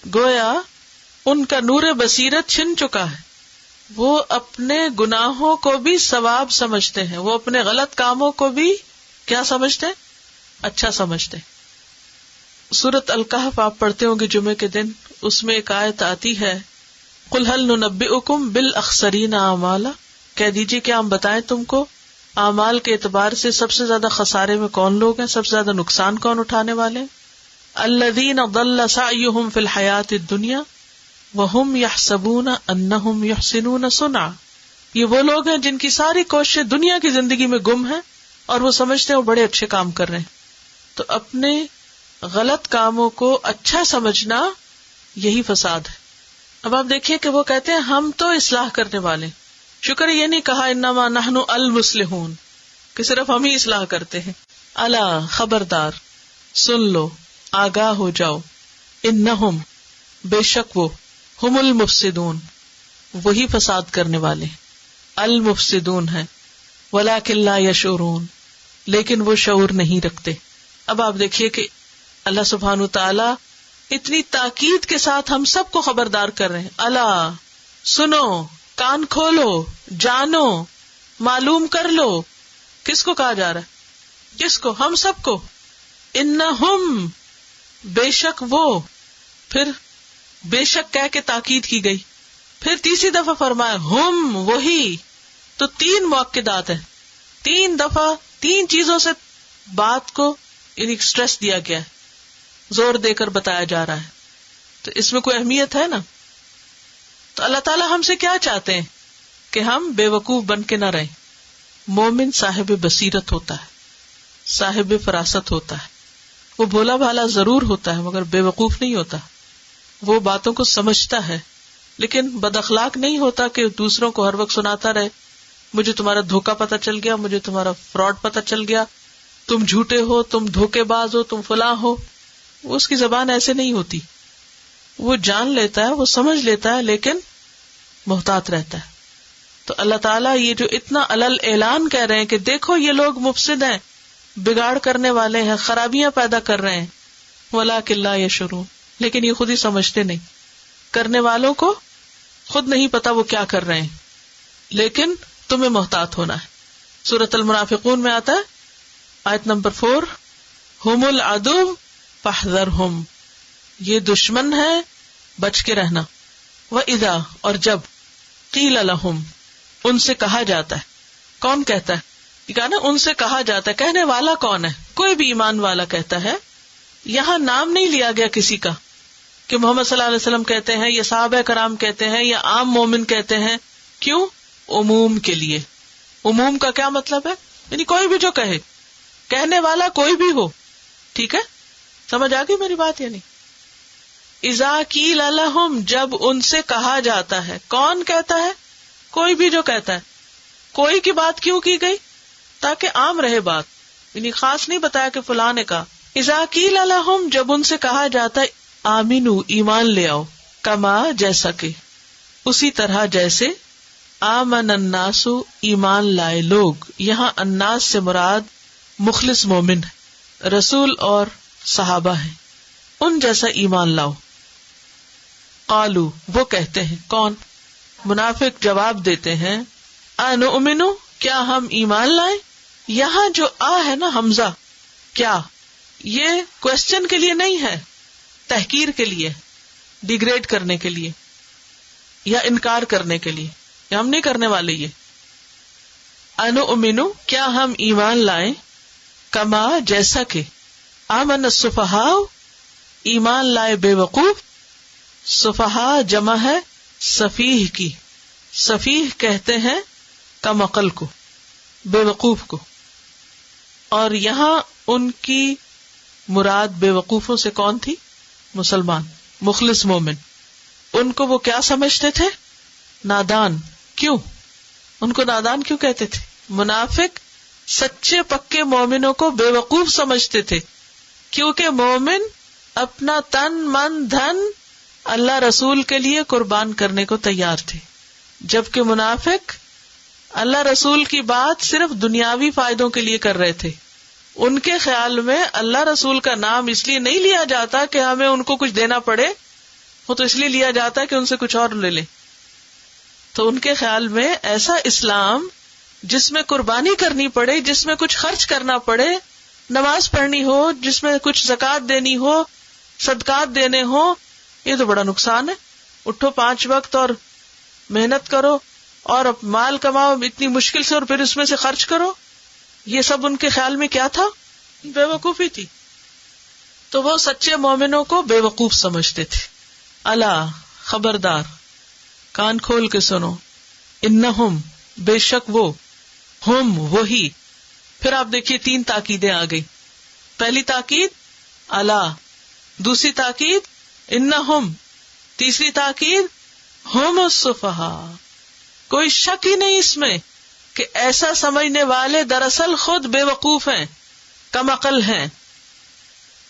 گویا ان کا نور بصیرت چھن چکا ہے. وہ اپنے گناہوں کو بھی ثواب سمجھتے ہیں، وہ اپنے غلط کاموں کو بھی کیا سمجھتے ہیں؟ اچھا سمجھتے ہیں. سورۃ الکہف آپ پڑھتے ہوں گے جمعے کے دن، اس میں ایک آیت آتی ہے، قل هل ننبئکم بالاخسرین اعمالا، کہہ دیجیے کیا ہم بتائیں تم کو اعمال کے اعتبار سے سب سے زیادہ خسارے میں کون لوگ ہیں، سب سے زیادہ نقصان کون اٹھانے والے ہیں؟ الذین ضل سعیہم فی الحیاۃ الدنیا وہم یحسبون انہم یحسنون صنعا. یہ وہ لوگ ہیں جن کی ساری کوششیں دنیا کی زندگی میں گم ہیں اور وہ سمجھتے ہیں وہ بڑے اچھے کام کر رہے ہیں. تو اپنے غلط کاموں کو اچھا سمجھنا یہی فساد ہے. اب آپ دیکھیے کہ وہ کہتے ہیں ہم تو اصلاح کرنے والے. شکر یہ نہیں کہا انما نحن المصلحون کہ صرف ہم ہی اصلاح کرتے ہیں. الا، خبردار، سن لو، آگاہ ہو جاؤ، انہم، بے شک وہ، ہم المفسدون، وہی فساد کرنے والے، المفسدون ہیں، ولکن لا یشعرون، لیکن وہ شعور نہیں رکھتے. اب آپ دیکھیے کہ اللہ سبحانہ تعالی اتنی تاکید کے ساتھ ہم سب کو خبردار کر رہے ہیں. الا، سنو، کان کھولو، جانو، معلوم کر لو. کس کو کہا جا رہا ہے؟ کس کو؟ ہم سب کو. انہم، بے شک وہ، پھر بے شک کہہ کے تاکید کی گئی، پھر تیسری دفعہ فرمایا ہم وہی. تو 3 مؤکدات ہیں، 3 دفعہ 3 چیزوں سے بات کو یعنی اسٹریس دیا گیا ہے، زور دے کر بتایا جا رہا ہے. تو اس میں کوئی اہمیت ہے نا. تو اللہ تعالیٰ ہم سے کیا چاہتے ہیں کہ ہم بے وقوف بن کے نہ رہیں. مومن صاحب بصیرت ہوتا ہے، صاحب فراست ہوتا ہے، وہ بھولا بھالا ضرور ہوتا ہے مگر بے وقوف نہیں ہوتا. وہ باتوں کو سمجھتا ہے لیکن بد اخلاق نہیں ہوتا کہ دوسروں کو ہر وقت سناتا رہے مجھے تمہارا دھوکہ پتہ چل گیا، مجھے تمہارا فراڈ پتہ چل گیا، تم جھوٹے ہو، تم دھوکے باز ہو، تم فلاں ہو. اس کی زبان ایسے نہیں ہوتی. وہ جان لیتا ہے، وہ سمجھ لیتا ہے لیکن محتاط رہتا ہے. تو اللہ تعالیٰ یہ جو اتنا علل اعلان کہہ رہے ہیں کہ دیکھو یہ لوگ مفسد ہیں، بگاڑ کرنے والے ہیں، خرابیاں پیدا کر رہے ہیں، وَلَٰكِن لَا يَشْعُرُونَ، لیکن یہ خود ہی سمجھتے نہیں. کرنے والوں کو خود نہیں پتا وہ کیا کر رہے ہیں، لیکن تمہیں محتاط ہونا ہے. سورۃ المنافقون میں آتا ہے آیت نمبر 4، ہم العدو فاحذرہم، یہ دشمن ہے بچ کے رہنا. وَإِذَا، اور جب، قیل لہم، ان سے کہا جاتا ہے. کون کہتا ہے؟ یہ کہا نا ان سے کہا جاتا ہے. کہنے والا کون ہے؟ کوئی بھی ایمان والا کہتا ہے. یہاں نام نہیں لیا گیا کسی کا کہ محمد صلی اللہ علیہ وسلم کہتے ہیں یا صحابہ کرام کہتے ہیں یا عام مومن کہتے ہیں. کیوں؟ عموم کے لیے. عموم کا کیا مطلب ہے؟ یعنی کوئی بھی جو کہے، کہنے والا کوئی بھی ہو. ٹھیک ہے، سمجھ آ گئی میری بات یا نہیں؟ اذا قیل لہم، جب ان سے کہا جاتا ہے. کون کہتا ہے؟ کوئی بھی جو کہتا ہے. کوئی کی بات کیوں کی گئی؟ تاکہ عام رہے بات، یعنی خاص نہیں بتایا کہ فلاں نے کہا. اذا قیل لہم، جب ان سے کہا جاتا ہے آمنو، ایمان لے آؤ، کما، جیسا کہ، اسی طرح جیسے، آمن الناس، ایمان لائے لوگ. یہاں الناس سے مراد مخلص مومن ہے، رسول اور صحابہ ہیں، ان جیسا ایمان لاؤ. قالو، وہ کہتے ہیں. کون؟ منافق جواب دیتے ہیں انؤمن، کیا ہم ایمان لائیں. یہاں جو آ ہے نا حمزہ، کیا، یہ کوشچن کے لیے نہیں ہے، تحقیر کے لیے، ڈیگریڈ کرنے کے لیے یا انکار کرنے کے لیے. ہم نہیں کرنے والے. یہ انؤمن، کیا ہم ایمان لائیں، کما، جیسا کہ، آمن السفہاء، ایمان لائے بے وقوف. سفہاء جمع ہے سفیہ کی. سفیہ کہتے ہیں کم عقل کو، بے وقوف کو. اور یہاں ان کی مراد بے وقوفوں سے کون تھی؟ مسلمان، مخلص مومن. ان کو وہ کیا سمجھتے تھے؟ نادان. کیوں ان کو نادان کیوں کہتے تھے؟ منافق سچے پکے مومنوں کو بے وقوف سمجھتے تھے، کیونکہ مومن اپنا تن من دھن اللہ رسول کے لیے قربان کرنے کو تیار تھے، جبکہ منافق اللہ رسول کی بات صرف دنیاوی فائدوں کے لیے کر رہے تھے. ان کے خیال میں اللہ رسول کا نام اس لیے نہیں لیا جاتا کہ ہمیں ان کو کچھ دینا پڑے، وہ تو اس لیے لیا جاتا ہے کہ ان سے کچھ اور لے لیں. تو ان کے خیال میں ایسا اسلام جس میں قربانی کرنی پڑے، جس میں کچھ خرچ کرنا پڑے، نماز پڑھنی ہو، جس میں کچھ زکوٰۃ دینی ہو، صدقات دینے ہو، یہ تو بڑا نقصان ہے. اٹھو 5 وقت اور محنت کرو اور مال کماؤ اتنی مشکل سے اور پھر اس میں سے خرچ کرو. یہ سب ان کے خیال میں کیا تھا؟ بے وقوفی تھی. تو وہ سچے مومنوں کو بے وقوف سمجھتے تھے. الا، خبردار، کان کھول کے سنو، انہم، بے شک وہ، ہم، وہی. پھر آپ دیکھیے 3 تاکیدیں آ گئی. پہلی تاکید الا، دوسری تاکید انہم، تیسری تاکید ہم السفہاء. کوئی شک ہی نہیں اس میں کہ ایسا سمجھنے والے دراصل خود بے وقوف ہیں، کم عقل ہیں.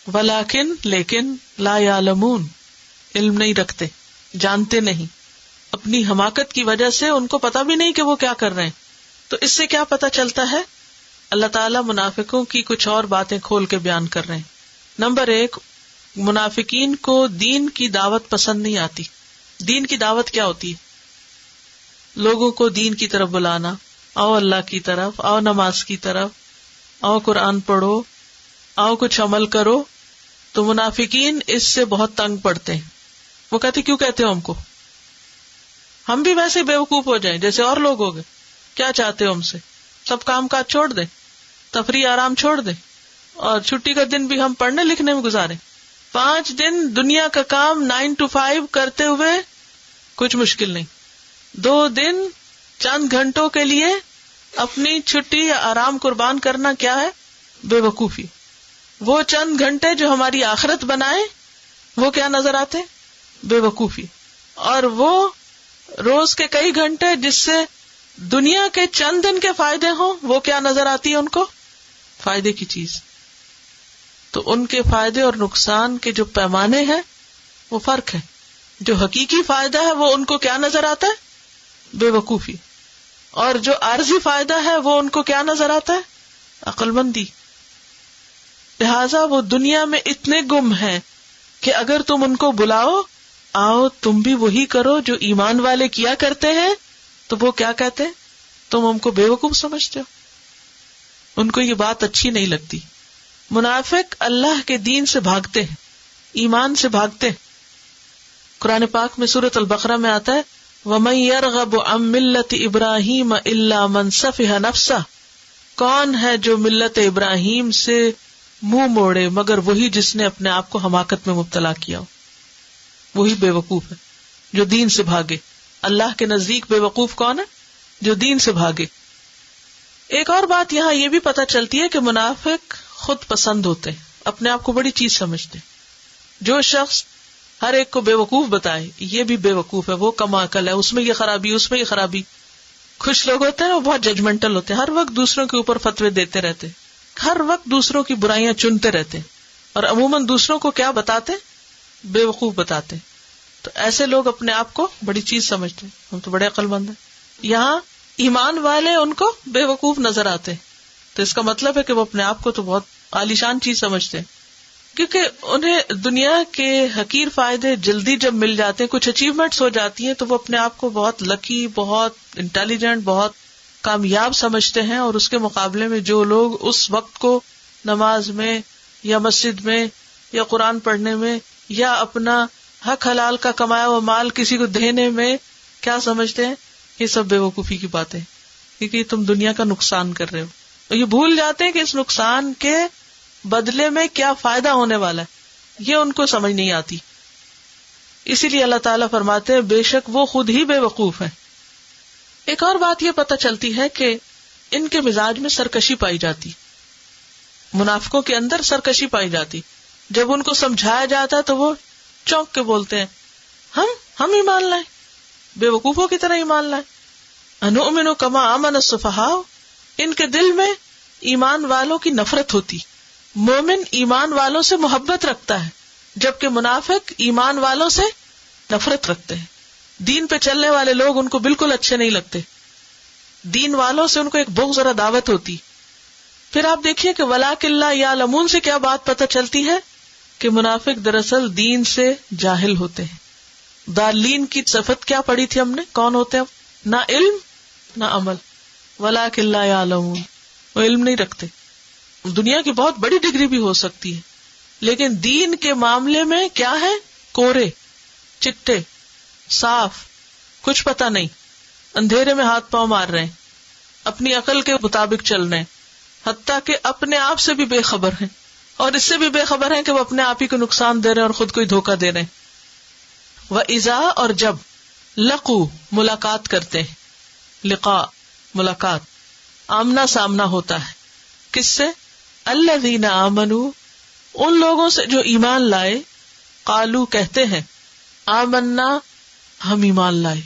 ولیکن، لیکن، لا یعلمون، علم نہیں رکھتے، جانتے نہیں. اپنی حماقت کی وجہ سے ان کو پتا بھی نہیں کہ وہ کیا کر رہے ہیں. تو اس سے کیا پتا چلتا ہے؟ اللہ تعالیٰ منافقوں کی کچھ اور باتیں کھول کے بیان کر رہے ہیں. نمبر 1، منافقین کو دین کی دعوت پسند نہیں آتی. دین کی دعوت کیا ہوتی ہے؟ لوگوں کو دین کی طرف بلانا، آؤ اللہ کی طرف، آؤ نماز کی طرف، آؤ قرآن پڑھو، آؤ کچھ عمل کرو. تو منافقین اس سے بہت تنگ پڑتے ہیں. وہ کہتے کیوں کہتے ہو ہم کو؟ ہم بھی ویسے ہی بیوقوف ہو جائیں جیسے اور لوگ ہو گئے. کیا چاہتے ہو ہم سے؟ سب کام کاج چھوڑ دیں, تفریح آرام چھوڑ دیں, اور چھٹی کا دن بھی ہم پڑھنے لکھنے میں گزاریں. 5 دن دنیا کا کام 9 to 5 کرتے ہوئے کچھ مشکل نہیں. 2 دن چند گھنٹوں کے لیے اپنی چھٹی یا آرام قربان کرنا کیا ہے؟ بے وقوفی. وہ چند گھنٹے جو ہماری آخرت بنائے وہ کیا نظر آتے؟ بے وقوفی. اور وہ روز کے کئی گھنٹے جس سے دنیا کے چند دن کے فائدے ہوں وہ کیا نظر آتی ہے ان کو؟ فائدے کی چیز. تو ان کے فائدے اور نقصان کے جو پیمانے ہیں وہ فرق ہے. جو حقیقی فائدہ ہے وہ ان کو کیا نظر آتا ہے؟ بے وقوفی. اور جو عارضی فائدہ ہے وہ ان کو کیا نظر آتا ہے؟ عقل مندی. لہذا وہ دنیا میں اتنے گم ہیں کہ اگر تم ان کو بلاؤ آؤ تم بھی وہی کرو جو ایمان والے کیا کرتے ہیں, تو وہ کیا کہتے ہیں؟ تم ہم کو بے وقوف سمجھتے ہو. ان کو یہ بات اچھی نہیں لگتی. منافق اللہ کے دین سے بھاگتے ہیں, ایمان سے بھاگتے ہیں. قرآن پاک میں سورۃ البقرہ میں آتا ہے وَمَن يَرْغَبُ عَن مِلَّةِ إِبْرَاهِيمَ إِلَّا مَن سَفِهَ نَفْسَهُ, کون ہے جو ملت ابراہیم سے منہ موڑے مگر وہی جس نے اپنے آپ کو حماقت میں مبتلا کیا ہو. وہی بے وقوف ہے جو دین سے بھاگے. اللہ کے نزدیک بے وقوف کون ہے؟ جو دین سے بھاگے. ایک اور بات یہاں یہ بھی پتہ چلتی ہے کہ منافق خود پسند ہوتے ہیں, اپنے آپ کو بڑی چیز سمجھتے ہیں. جو شخص ہر ایک کو بے وقوف بتائے یہ بھی بے وقوف ہے, وہ کم عقل ہے, اس میں یہ خرابی اس میں یہ خرابی. کچھ لوگ ہوتے ہیں وہ بہت ججمنٹل ہوتے ہیں, ہر وقت دوسروں کے اوپر فتوے دیتے رہتے, ہر وقت دوسروں کی برائیاں چنتے رہتے, اور عموماً دوسروں کو کیا بتاتے؟ بے وقوف بتاتے. تو ایسے لوگ اپنے آپ کو بڑی چیز سمجھتے ہیں, ہم تو بڑے عقل مند ہیں. یہاں ایمان والے ان کو بے وقوف نظر آتے ہیں, تو اس کا مطلب ہے کہ وہ اپنے آپ کو تو بہت عالیشان چیز سمجھتے ہیں, کیونکہ انہیں دنیا کے حقیر فائدے جلدی جب مل جاتے ہیں, کچھ اچیومنٹس ہو جاتی ہیں, تو وہ اپنے آپ کو بہت لکی, بہت انٹیلیجنٹ, بہت کامیاب سمجھتے ہیں. اور اس کے مقابلے میں جو لوگ اس وقت کو نماز میں یا مسجد میں یا قرآن پڑھنے میں یا اپنا حق حلال کا کمایا ہوا مال کسی کو دینے میں کیا سمجھتے ہیں, یہ سب بے وقوفی کی باتیں, کیونکہ تم دنیا کا نقصان کر رہے ہو. یہ بھول جاتے ہیں کہ اس نقصان کے بدلے میں کیا فائدہ ہونے والا ہے, یہ ان کو سمجھ نہیں آتی. اسی لیے اللہ تعالیٰ فرماتے ہیں بے شک وہ خود ہی بے وقوف ہیں. ایک اور بات یہ پتہ چلتی ہے کہ ان کے مزاج میں سرکشی پائی جاتی, منافقوں کے اندر سرکشی پائی جاتی. جب ان کو سمجھایا جاتا ہے تو وہ چونک کے بولتے ہیں ہم ایمان لائیں, بے وقوفوں کی طرح ایمان لائیں. انؤمن کما آمن السفہاء, ان کے دل میں ایمان والوں کی نفرت ہوتی. مومن ایمان والوں سے محبت رکھتا ہے, جبکہ منافق ایمان والوں سے نفرت رکھتے ہیں. دین پہ چلنے والے لوگ ان کو بالکل اچھے نہیں لگتے, دین والوں سے ان کو ایک بہت ذرا دعوت ہوتی. پھر آپ دیکھیے کہ وَلَٰكِن لَا يَعْلَمُونَ سے کیا بات پتہ چلتی ہے کہ منافق دراصل دین سے جاہل ہوتے ہیں. ضالین کی صفت کیا پڑھی تھی ہم نے, کون ہوتے ہیں؟ نہ علم نہ عمل. وَلَٰكِن لَا يَعْلَمُونَ, وہ علم نہیں رکھتے. دنیا کی بہت بڑی ڈگری بھی ہو سکتی ہے, لیکن دین کے معاملے میں کیا ہے؟ کورے, چٹے, صاف, کچھ پتہ نہیں, اندھیرے میں ہاتھ پاؤں مار رہے ہیں, اپنی عقل کے مطابق چل رہے ہیں, حتیٰ کہ اپنے آپ سے بھی بے خبر ہیں, اور اس سے بھی بے خبر ہیں کہ وہ اپنے آپ ہی کو نقصان دے رہے ہیں اور خود کو ہی دھوکہ دے رہے ہیں. وَإِذَا, اور جب, لقو, ملاقات کرتے ہیں, لقاء, ملاقات, آمنا سامنا ہوتا ہے, کس سے؟ الذین آمنوا, ان لوگوں سے جو ایمان لائے, قالو, کہتے ہیں, آمنا, ہم ایمان لائے.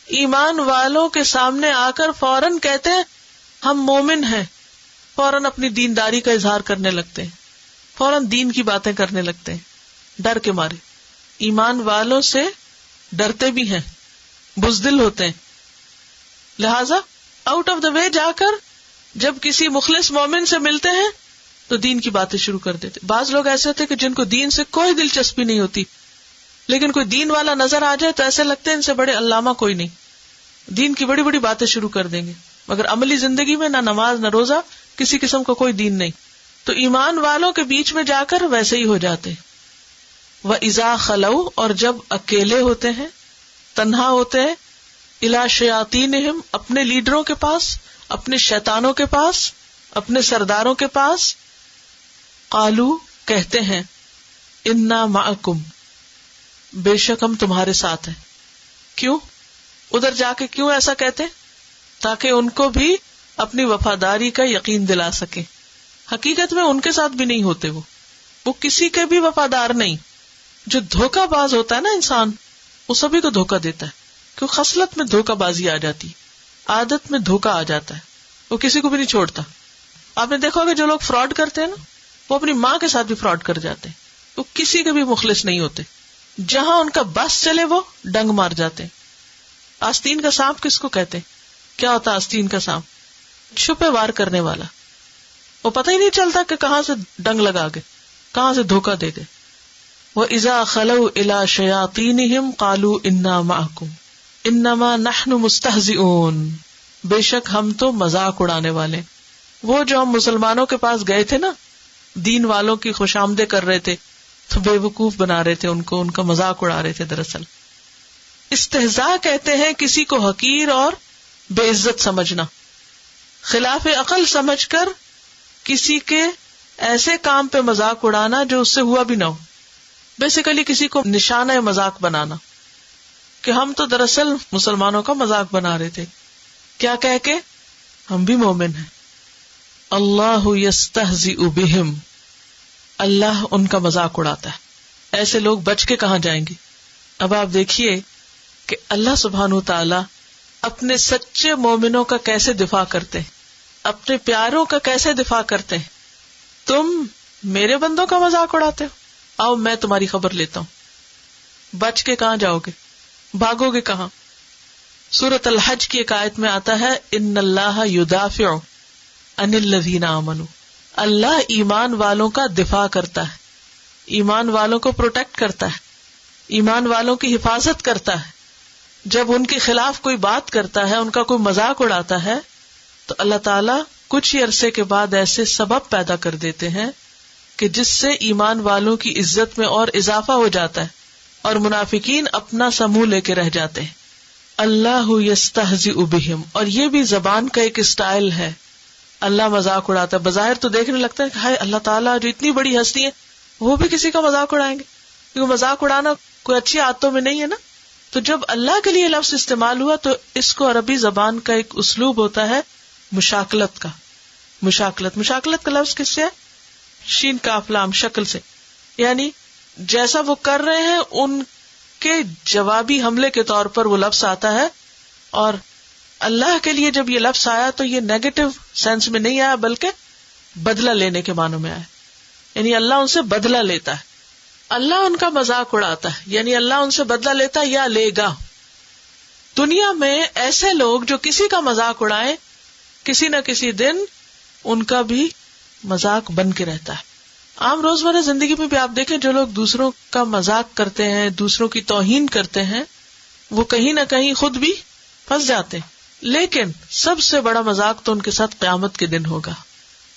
ایمان والوں کے سامنے آ کر فوراً کہتے ہیں ہم مومن ہیں, فوراً اپنی دینداری کا اظہار کرنے لگتے ہیں, فوراً دین کی باتیں کرنے لگتے ہیں, ڈر کے مارے. ایمان والوں سے ڈرتے بھی ہیں, بزدل ہوتے ہیں, لہذا آؤٹ آف دا وے جا کر جب کسی مخلص مومن سے ملتے ہیں تو دین کی باتیں شروع کر دیتے. بعض لوگ ایسے ہوتے کہ جن کو دین سے کوئی دلچسپی نہیں ہوتی, لیکن کوئی دین والا نظر آ جائے تو ایسے لگتے ہیں ان سے بڑے علامہ کوئی نہیں, دین کی بڑی بڑی باتیں شروع کر دیں گے, مگر عملی زندگی میں نہ نماز نہ روزہ, کسی قسم کا کوئی دین نہیں. تو ایمان والوں کے بیچ میں جا کر ویسے ہی ہو جاتے. وَإِذَا خَلَوْا اور جب اکیلے ہوتے ہیں، تنہا ہوتے ہیں، اِلَى شَيَاطِینِهِمْ اپنے لیڈروں کے پاس، اپنے شیطانوں کے پاس، اپنے سرداروں کے پاس، قالوا کہتے ہیں اِنَّا مَعَكُمْ بے شک ہم تمہارے ساتھ ہیں. کیوں ادھر جا کے کیوں ایسا کہتے ہیں؟ تاکہ ان کو بھی اپنی وفاداری کا یقین دلا سکیں. حقیقت میں ان کے ساتھ بھی نہیں ہوتے، وہ کسی کے بھی وفادار نہیں. جو دھوکہ باز ہوتا ہے نا انسان، وہ سبھی کو دھوکہ دیتا ہے، کیوں خصلت میں دھوکہ بازی آ جاتی، عادت میں دھوکہ آ جاتا ہے، وہ کسی کو بھی نہیں چھوڑتا. آپ نے دیکھا ہوگا جو لوگ فراڈ کرتے ہیں نا، وہ اپنی ماں کے ساتھ بھی فراڈ کر جاتے ہیں، وہ کسی کے بھی مخلص نہیں ہوتے. جہاں ان کا بس چلے وہ ڈنگ مار جاتے ہیں. آستین کا سانپ کس کو کہتے ہیں؟ کیا ہوتا ہے آستین کا سانپ؟ چھپے وار کرنے والا. وہ پتہ ہی نہیں چلتا کہ کہاں سے ڈنگ لگا گئے، کہاں سے دھوکہ دے گئے. وَإِذَا خَلَوْا إِلَى شَيَاطِینِهِمْ قَالُوا إِنَّا مَعَكُمْ إِنَّمَا نَحْنُ مُسْتَهْزِئُونَ بے شک ہم تو مذاق اڑانے والے. وہ جو ہم مسلمانوں کے پاس گئے تھے نا، دین والوں کی خوش آمدیں کر رہے تھے، تو بے وقوف بنا رہے تھے ان کو، ان کا مذاق اڑا رہے تھے. دراصل استہزاء کہتے ہیں کسی کو حقیر اور بے عزت سمجھنا، خلاف عقل سمجھ کر کسی کے ایسے کام پہ مذاق اڑانا جو اس سے ہوا بھی نہ ہو. بیسیکلی کسی کو نشانہ مذاق بنانا، کہ ہم تو دراصل مسلمانوں کا مذاق بنا رہے تھے. کیا کہہ کے؟ ہم بھی مومن ہیں. اللہ یستہزئ بہم اللہ ان کا مذاق اڑاتا ہے. ایسے لوگ بچ کے کہاں جائیں گے؟ اب آپ دیکھیے کہ اللہ سبحانہ وتعالی اپنے سچے مومنوں کا کیسے دفاع کرتے ہیں، اپنے پیاروں کا کیسے دفاع کرتے ہیں. تم میرے بندوں کا مذاق اڑاتے ہو، آؤ میں تمہاری خبر لیتا ہوں. بچ کے کہاں جاؤ گے؟ بھاگو گے کہاں؟ سورۃ الحج کی ایک آیت میں آتا ہے ان اللہ یدافع عن الذین آمنوا اللہ ایمان والوں کا دفاع کرتا ہے، ایمان والوں کو پروٹیکٹ کرتا ہے، ایمان والوں کی حفاظت کرتا ہے. جب ان کے خلاف کوئی بات کرتا ہے، ان کا کوئی مذاق اڑاتا ہے، تو اللہ تعالیٰ کچھ ہی عرصے کے بعد ایسے سبب پیدا کر دیتے ہیں کہ جس سے ایمان والوں کی عزت میں اور اضافہ ہو جاتا ہے اور منافقین اپنا سا منہ لے کے رہ جاتے ہیں. اللہ یستہزئ بہم اور یہ بھی زبان کا ایک اسٹائل ہے. اللہ مذاق اڑاتا ہے، بظاہر تو دیکھنے لگتا ہے کہ ہائے اللہ تعالیٰ جو اتنی بڑی ہستی ہے وہ بھی کسی کا مذاق اڑائیں گے، کیونکہ مذاق اڑانا کوئی اچھی عادتوں میں نہیں ہے نا. تو جب اللہ کے لیے لفظ استعمال ہوا تو اس کو عربی زبان کا ایک اسلوب ہوتا ہے مشاکلت کا. مشاکلت کا لفظ کس سے ہے؟ شین کاف لام شکل سے، یعنی جیسا وہ کر رہے ہیں ان کے جوابی حملے کے طور پر وہ لفظ آتا ہے. اور اللہ کے لیے جب یہ لفظ آیا تو یہ نیگیٹو سینس میں نہیں آیا بلکہ بدلہ لینے کے معنوں میں آیا، یعنی اللہ ان سے بدلہ لیتا ہے، اللہ ان کا مذاق اڑاتا ہے، یعنی اللہ ان سے بدلہ لیتا ہے یا لے گا. دنیا میں ایسے لوگ جو کسی کا مذاق اڑائیں، کسی نہ کسی دن ان کا بھی مذاق بن کے رہتا ہے. عام روزمرہ زندگی میں بھی آپ دیکھیں جو لوگ دوسروں کا مذاق کرتے ہیں، دوسروں کی توہین کرتے ہیں، وہ کہیں نہ کہیں خود بھی پھنس جاتے ہیں. لیکن سب سے بڑا مذاق تو ان کے ساتھ قیامت کے دن ہوگا.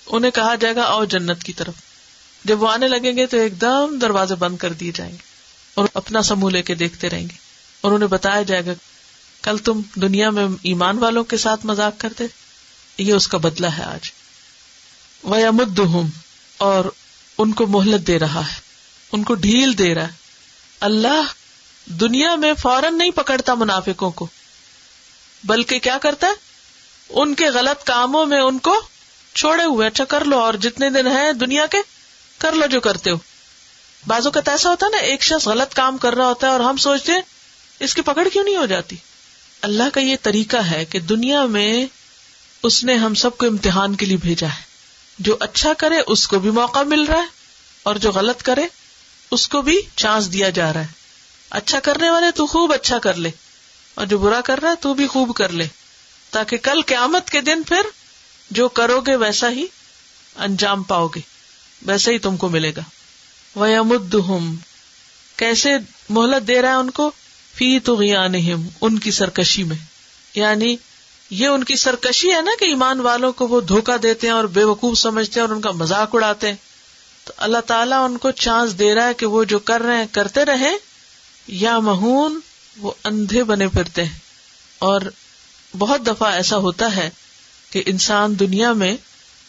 انہیں کہا جائے گا آؤ جنت کی طرف. جب وہ آنے لگیں گے تو ایک دم دروازے بند کر دیے جائیں گے اور اپنا سا منہ لے کے دیکھتے رہیں گے، اور انہیں بتایا جائے گا کل تم دنیا میں ایمان والوں کے ساتھ مذاق کرتے، یہ اس کا بدلہ ہے آج. وَيَمُدُّهُمْ اور ان کو مہلت دے رہا ہے، ان کو ڈھیل دے رہا ہے. اللہ دنیا میں فوراً نہیں پکڑتا منافقوں کو، بلکہ کیا کرتا ہے ان کے غلط کاموں میں ان کو چھوڑے ہوئے، اچھا کر لو اور جتنے دن ہیں دنیا کے کر لو جو کرتے ہو. بعضوں کا ایسا ہوتا ہے نا، ایک شخص غلط کام کر رہا ہوتا ہے اور ہم سوچتے ہیں اس کی پکڑ کیوں نہیں ہو جاتی. اللہ کا یہ طریقہ ہے کہ دنیا میں اس نے ہم سب کو امتحان کے لیے بھیجا ہے. جو اچھا کرے اس کو بھی موقع مل رہا ہے اور جو غلط کرے اس کو بھی چانس دیا جا رہا ہے. اچھا کرنے والے تو خوب اچھا کر لے اور جو برا کر رہا ہے تو بھی خوب کر لے، تاکہ کل قیامت کے دن پھر جو کرو گے ویسا ہی انجام پاؤ گے، ویسے ہی تم کو ملے گا. وَيَمُدُّهُمْ کیسے مہلت دے رہا ہے ان کو، فی طغیانہم ان کی سرکشی میں. یعنی یہ ان کی سرکشی ہے نا کہ ایمان والوں کو وہ دھوکہ دیتے ہیں اور بے وقوف سمجھتے ہیں اور ان کا مذاق اڑاتے ہیں. تو اللہ تعالیٰ ان کو چانس دے رہا ہے کہ وہ جو کر رہے ہیں کرتے رہیں، یا مہون وہ اندھے بنے پھرتے ہیں. اور بہت دفعہ ایسا ہوتا ہے کہ انسان دنیا میں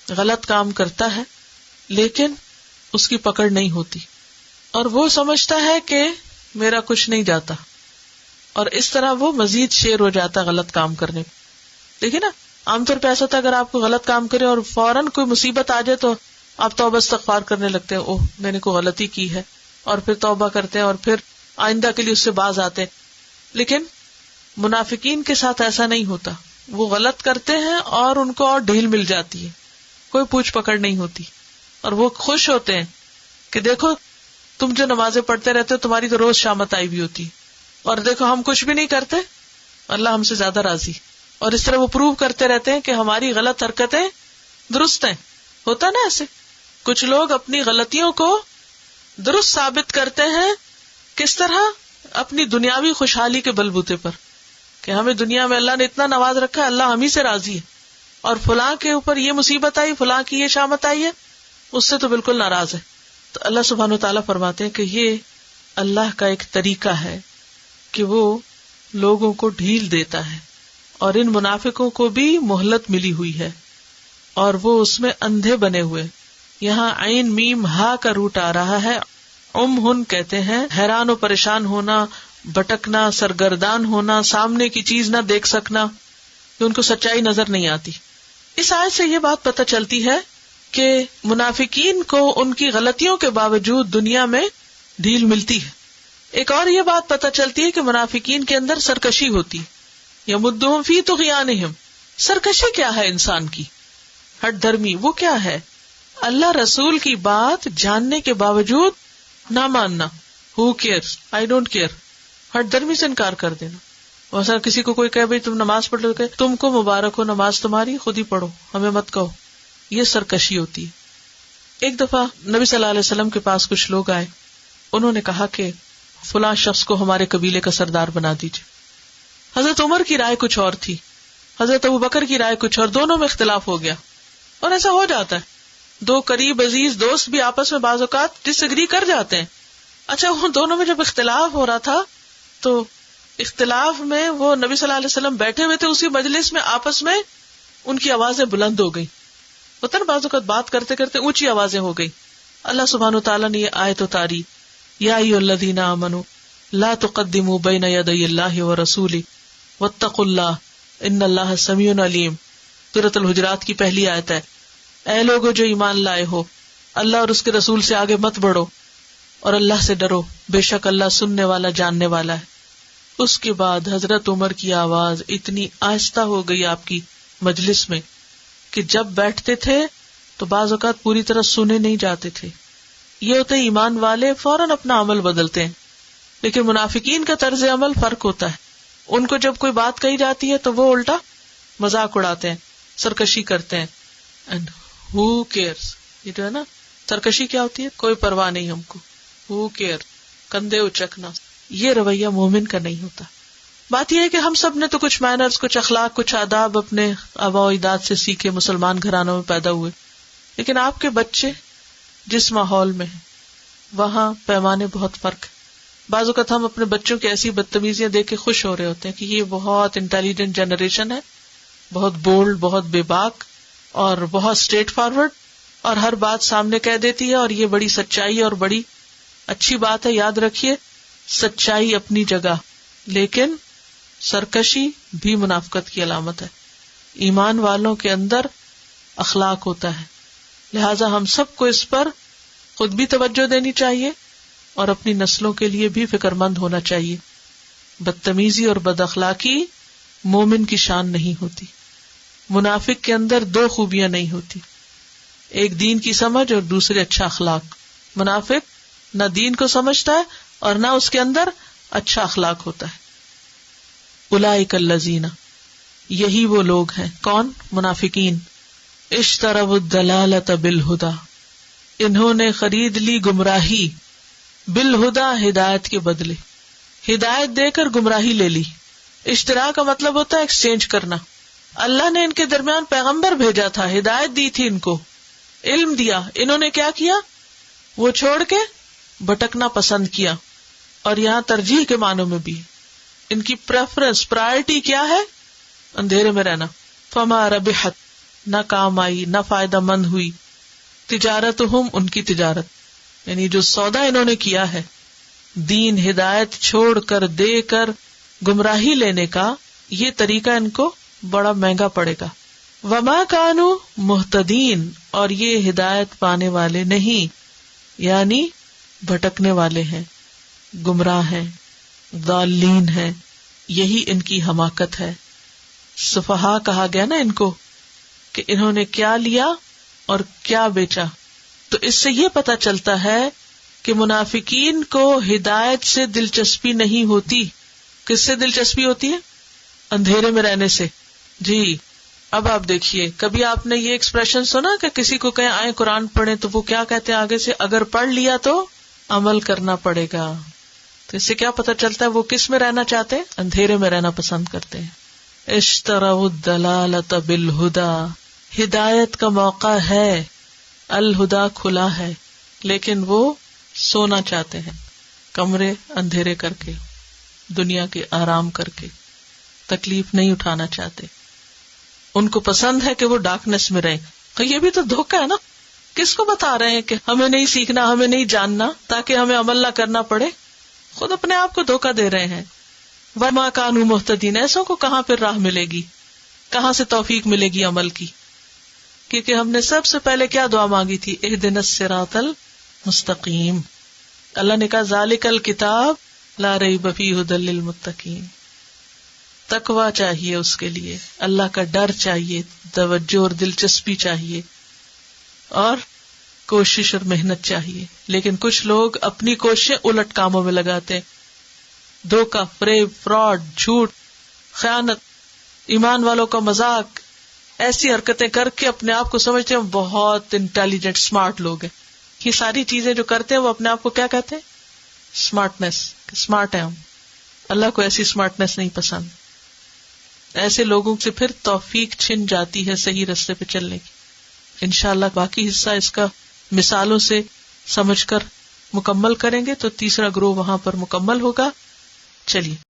غلط کام کرتا ہے لیکن اس کی پکڑ نہیں ہوتی، اور وہ سمجھتا ہے کہ میرا کچھ نہیں جاتا، اور اس طرح وہ مزید شیر ہو جاتا غلط کام کرنے. دیکھیں نا، عام طور پہ ایسا ہوتا ہے اگر آپ کو غلط کام کرے اور فوراً کوئی مصیبت آ جائے تو آپ توبہ استغفار کرنے لگتے ہیں، اوہ میں نے کوئی غلطی کی ہے، اور پھر توبہ کرتے ہیں اور پھر آئندہ کے لیے اس سے باز آتے ہیں. لیکن منافقین کے ساتھ ایسا نہیں ہوتا، وہ غلط کرتے ہیں اور ان کو اور ڈھیل مل جاتی ہے، کوئی پوچھ پکڑ نہیں ہوتی، اور وہ خوش ہوتے ہیں کہ دیکھو تم جو نمازیں پڑھتے رہتے ہو تمہاری تو روز شامت آئی بھی ہوتی، اور دیکھو ہم کچھ بھی نہیں کرتے، اللہ ہم سے زیادہ راضی. اور اس طرح وہ پروو کرتے رہتے ہیں کہ ہماری غلط حرکتیں درست ہیں. ہوتا نا ایسے کچھ لوگ اپنی غلطیوں کو درست ثابت کرتے ہیں. کس طرح؟ اپنی دنیاوی خوشحالی کے بلبوتے پر، کہ ہمیں دنیا میں اللہ نے اتنا نواز رکھا ہے، اللہ ہم ہی سے راضی ہے، اور فلاں کے اوپر یہ مصیبت آئی، فلاں کی یہ شامت آئی ہے، اس سے تو بالکل ناراض ہے. تو اللہ سبحانہ وتعالیٰ فرماتے ہیں کہ یہ اللہ کا ایک طریقہ ہے کہ وہ لوگوں کو ڈھیل دیتا ہے، اور ان منافقوں کو بھی مہلت ملی ہوئی ہے اور وہ اس میں اندھے بنے ہوئے. یہاں عین میم ہا کا روٹ آ رہا ہے. ہن کہتے ہیں حیران و پریشان ہونا، بھٹکنا، سرگردان ہونا، سامنے کی چیز نہ دیکھ سکنا، کہ ان کو سچائی نظر نہیں آتی. اس آیت سے یہ بات پتہ چلتی ہے کہ منافقین کو ان کی غلطیوں کے باوجود دنیا میں ڈھیل ملتی ہے. ایک اور یہ بات پتہ چلتی ہے کہ منافقین کے اندر سرکشی ہوتی. یمدہم فی طغیانہم، سرکشی کیا ہے انسان کی؟ ہٹ دھرمی وہ کیا ہے؟ اللہ رسول کی بات جاننے کے باوجود نہ ماننا. ہو کیئرس، آئی ڈونٹ کیئر. ہٹ دھرمی سے انکار کر دینا. مثلا کسی کو کوئی کہے بھائی تم نماز پڑھ لو، کہ تم کو مبارک ہو، نماز تمہاری، خود ہی پڑھو، ہمیں مت کہو. یہ سرکشی ہوتی ہے. ایک دفعہ نبی صلی اللہ علیہ وسلم کے پاس کچھ لوگ آئے، انہوں نے کہا کہ فلاں شخص کو ہمارے قبیلے کا سردار بنا دیجیے. حضرت عمر کی رائے کچھ اور تھی، حضرت ابوبکر کی رائے کچھ اور، دونوں میں اختلاف ہو گیا. اور ایسا ہو جاتا ہے، دو قریب عزیز دوست بھی آپس میں بعض اوقات ڈس ایگری کر جاتے ہیں. اچھا وہ دونوں میں جب اختلاف ہو رہا تھا تو اختلاف میں وہ نبی صلی اللہ علیہ وسلم بیٹھے ہوئے تھے اسی مجلس میں، آپس میں ان کی آوازیں بلند ہو گئی. ہوتا نا بعض اوقات بات کرتے کرتے اونچی آوازیں ہو گئی. اللہ سبحانہ وتعالیٰ نے یہ آیت اتاری، یا ایھا الذین آمنوا لا تقدموا بین یدی اللہ ورسولہ واتقوا اللہ ان اللہ سمیع علیم. سورۃ الحجرات کی پہلی آیت ہے. اے لوگو جو ایمان لائے ہو، اللہ اور اس کے رسول سے آگے مت بڑھو اور اللہ سے ڈرو، بے شک اللہ سننے والا جاننے والا ہے. اس کے بعد حضرت عمر کی آواز اتنی آہستہ ہو گئی آپ کی مجلس میں کہ جب بیٹھتے تھے تو بعض اوقات پوری طرح سنے نہیں جاتے تھے. یہ ہوتے ایمان والے فوراً اپنا عمل بدلتے ہیں، لیکن منافقین کا طرز عمل فرق ہوتا ہے. ان کو جب کوئی بات کہی جاتی ہے تو وہ الٹا مذاق اڑاتے ہیں، سرکشی کرتے ہیں. اینڈ who cares، یہ جو ہے نا سرکشی کیا ہوتی ہے؟ کوئی پرواہ نہیں ہم کو. who cares، کندھے اچکنا، یہ رویہ مومن کا نہیں ہوتا. بات یہ ہے کہ ہم سب نے تو کچھ مینرز، کچھ اخلاق، کچھ آداب اپنے آباء و اجداد سے سیکھے، مسلمان گھرانوں میں پیدا ہوئے، لیکن آپ کے بچے جس ماحول میں ہیں وہاں پیمانے بہت فرق ہے. بعض اوقات ہم اپنے بچوں کی ایسی بدتمیزیاں دیکھ کے خوش ہو رہے ہوتے ہیں کہ یہ بہت انٹیلیجنٹ جنریشن ہے، بہت بولڈ، بہت بے باک اور بہت اسٹریٹ فارورڈ، اور ہر بات سامنے کہہ دیتی ہے، اور یہ بڑی سچائی اور بڑی اچھی بات ہے. یاد رکھیے سچائی اپنی جگہ، لیکن سرکشی بھی منافقت کی علامت ہے. ایمان والوں کے اندر اخلاق ہوتا ہے، لہذا ہم سب کو اس پر خود بھی توجہ دینی چاہیے اور اپنی نسلوں کے لیے بھی فکر مند ہونا چاہیے. بدتمیزی اور بد اخلاقی مومن کی شان نہیں ہوتی. منافق کے اندر دو خوبیاں نہیں ہوتی، ایک دین کی سمجھ اور دوسرے اچھا اخلاق. منافق نہ دین کو سمجھتا ہے اور نہ اس کے اندر اچھا اخلاق ہوتا ہے. اولئک الذین، یہی وہ لوگ ہیں. کون؟ منافقین. اشتروا الضلالۃ بالہدی، انہوں نے خرید لی گمراہی، بالہدی، ہدایت کے بدلے. ہدایت دے کر گمراہی لے لی. اشترا کا مطلب ہوتا ہے ایکسچینج کرنا. اللہ نے ان کے درمیان پیغمبر بھیجا تھا، ہدایت دی تھی، ان کو علم دیا، انہوں نے کیا کیا؟ وہ چھوڑ کے بھٹکنا پسند کیا. اور یہاں ترجیح کے معنوں میں بھی ان کی پریفرنس پرائرٹی کیا ہے؟ اندھیرے میں رہنا. فما ربحت، نہ کام آئی، نہ فائدہ مند ہوئی. تجارتہم، ان کی تجارت، یعنی جو سودا انہوں نے کیا ہے دین ہدایت چھوڑ کر دے کر گمراہی لینے کا، یہ طریقہ ان کو بڑا مہنگا پڑے گا. وما کانوا مہتدین، اور یہ ہدایت پانے والے نہیں، یعنی بھٹکنے والے ہیں، گمراہ ہیں، ضالین ہیں. یہی ان کی حماقت ہے. سفہا کہا گیا نا ان کو کہ انہوں نے کیا لیا اور کیا بیچا. تو اس سے یہ پتا چلتا ہے کہ منافقین کو ہدایت سے دلچسپی نہیں ہوتی. کس سے دلچسپی ہوتی ہے؟ اندھیرے میں رہنے سے. جی اب آپ دیکھیے، کبھی آپ نے یہ ایکسپریشن سنا کہ کسی کو کہیں آئے قرآن پڑھیں تو وہ کیا کہتے ہیں آگے سے؟ اگر پڑھ لیا تو عمل کرنا پڑے گا. تو اس سے کیا پتا چلتا ہے وہ کس میں رہنا چاہتے ہیں؟ اندھیرے میں رہنا پسند کرتے ہیں. اشتروا الضلالۃ بالہدی، ہدایت کا موقع ہے، الہدا کھلا ہے، لیکن وہ سونا چاہتے ہیں، کمرے اندھیرے کر کے، دنیا کے آرام کر کے، تکلیف نہیں اٹھانا چاہتے. ان کو پسند ہے کہ وہ ڈارکنیس میں رہیں. یہ بھی تو دھوکہ ہے نا. کس کو بتا رہے ہیں کہ ہمیں نہیں سیکھنا، ہمیں نہیں جاننا تاکہ ہمیں عمل نہ کرنا پڑے؟ خود اپنے آپ کو دھوکہ دے رہے ہیں. وما کانوا مہتدین، ایسوں کو کہاں پھر راہ ملے گی، کہاں سے توفیق ملے گی عمل کی؟ کیونکہ ہم نے سب سے پہلے کیا دعا مانگی تھی؟ اہدنا الصراط المستقیم. اللہ نے کہا ذالک الکتاب لا ریب فیہ ھدی للمتقین. تقویٰ چاہیے اس کے لیے، اللہ کا ڈر چاہیے، توجہ اور دلچسپی چاہیے، اور کوشش اور محنت چاہیے. لیکن کچھ لوگ اپنی کوششیں الٹ کاموں میں لگاتے ہیں. دھوکہ، فریب، فراڈ، جھوٹ، خیانت، ایمان والوں کا مذاق، ایسی حرکتیں کر کے اپنے آپ کو سمجھتے ہیں بہت انٹیلیجنٹ اسمارٹ لوگ ہیں. یہ ساری چیزیں جو کرتے ہیں وہ اپنے آپ کو کیا کہتے ہیں؟ اسمارٹنیس. اسمارٹ ہیں ہم. اللہ کو ایسی اسمارٹنیس نہیں پسند. ایسے لوگوں سے پھر توفیق چھن جاتی ہے صحیح راستے پہ چلنے کی. انشاءاللہ باقی حصہ اس کا مثالوں سے سمجھ کر مکمل کریں گے تو تیسرا گروہ وہاں پر مکمل ہوگا. چلیے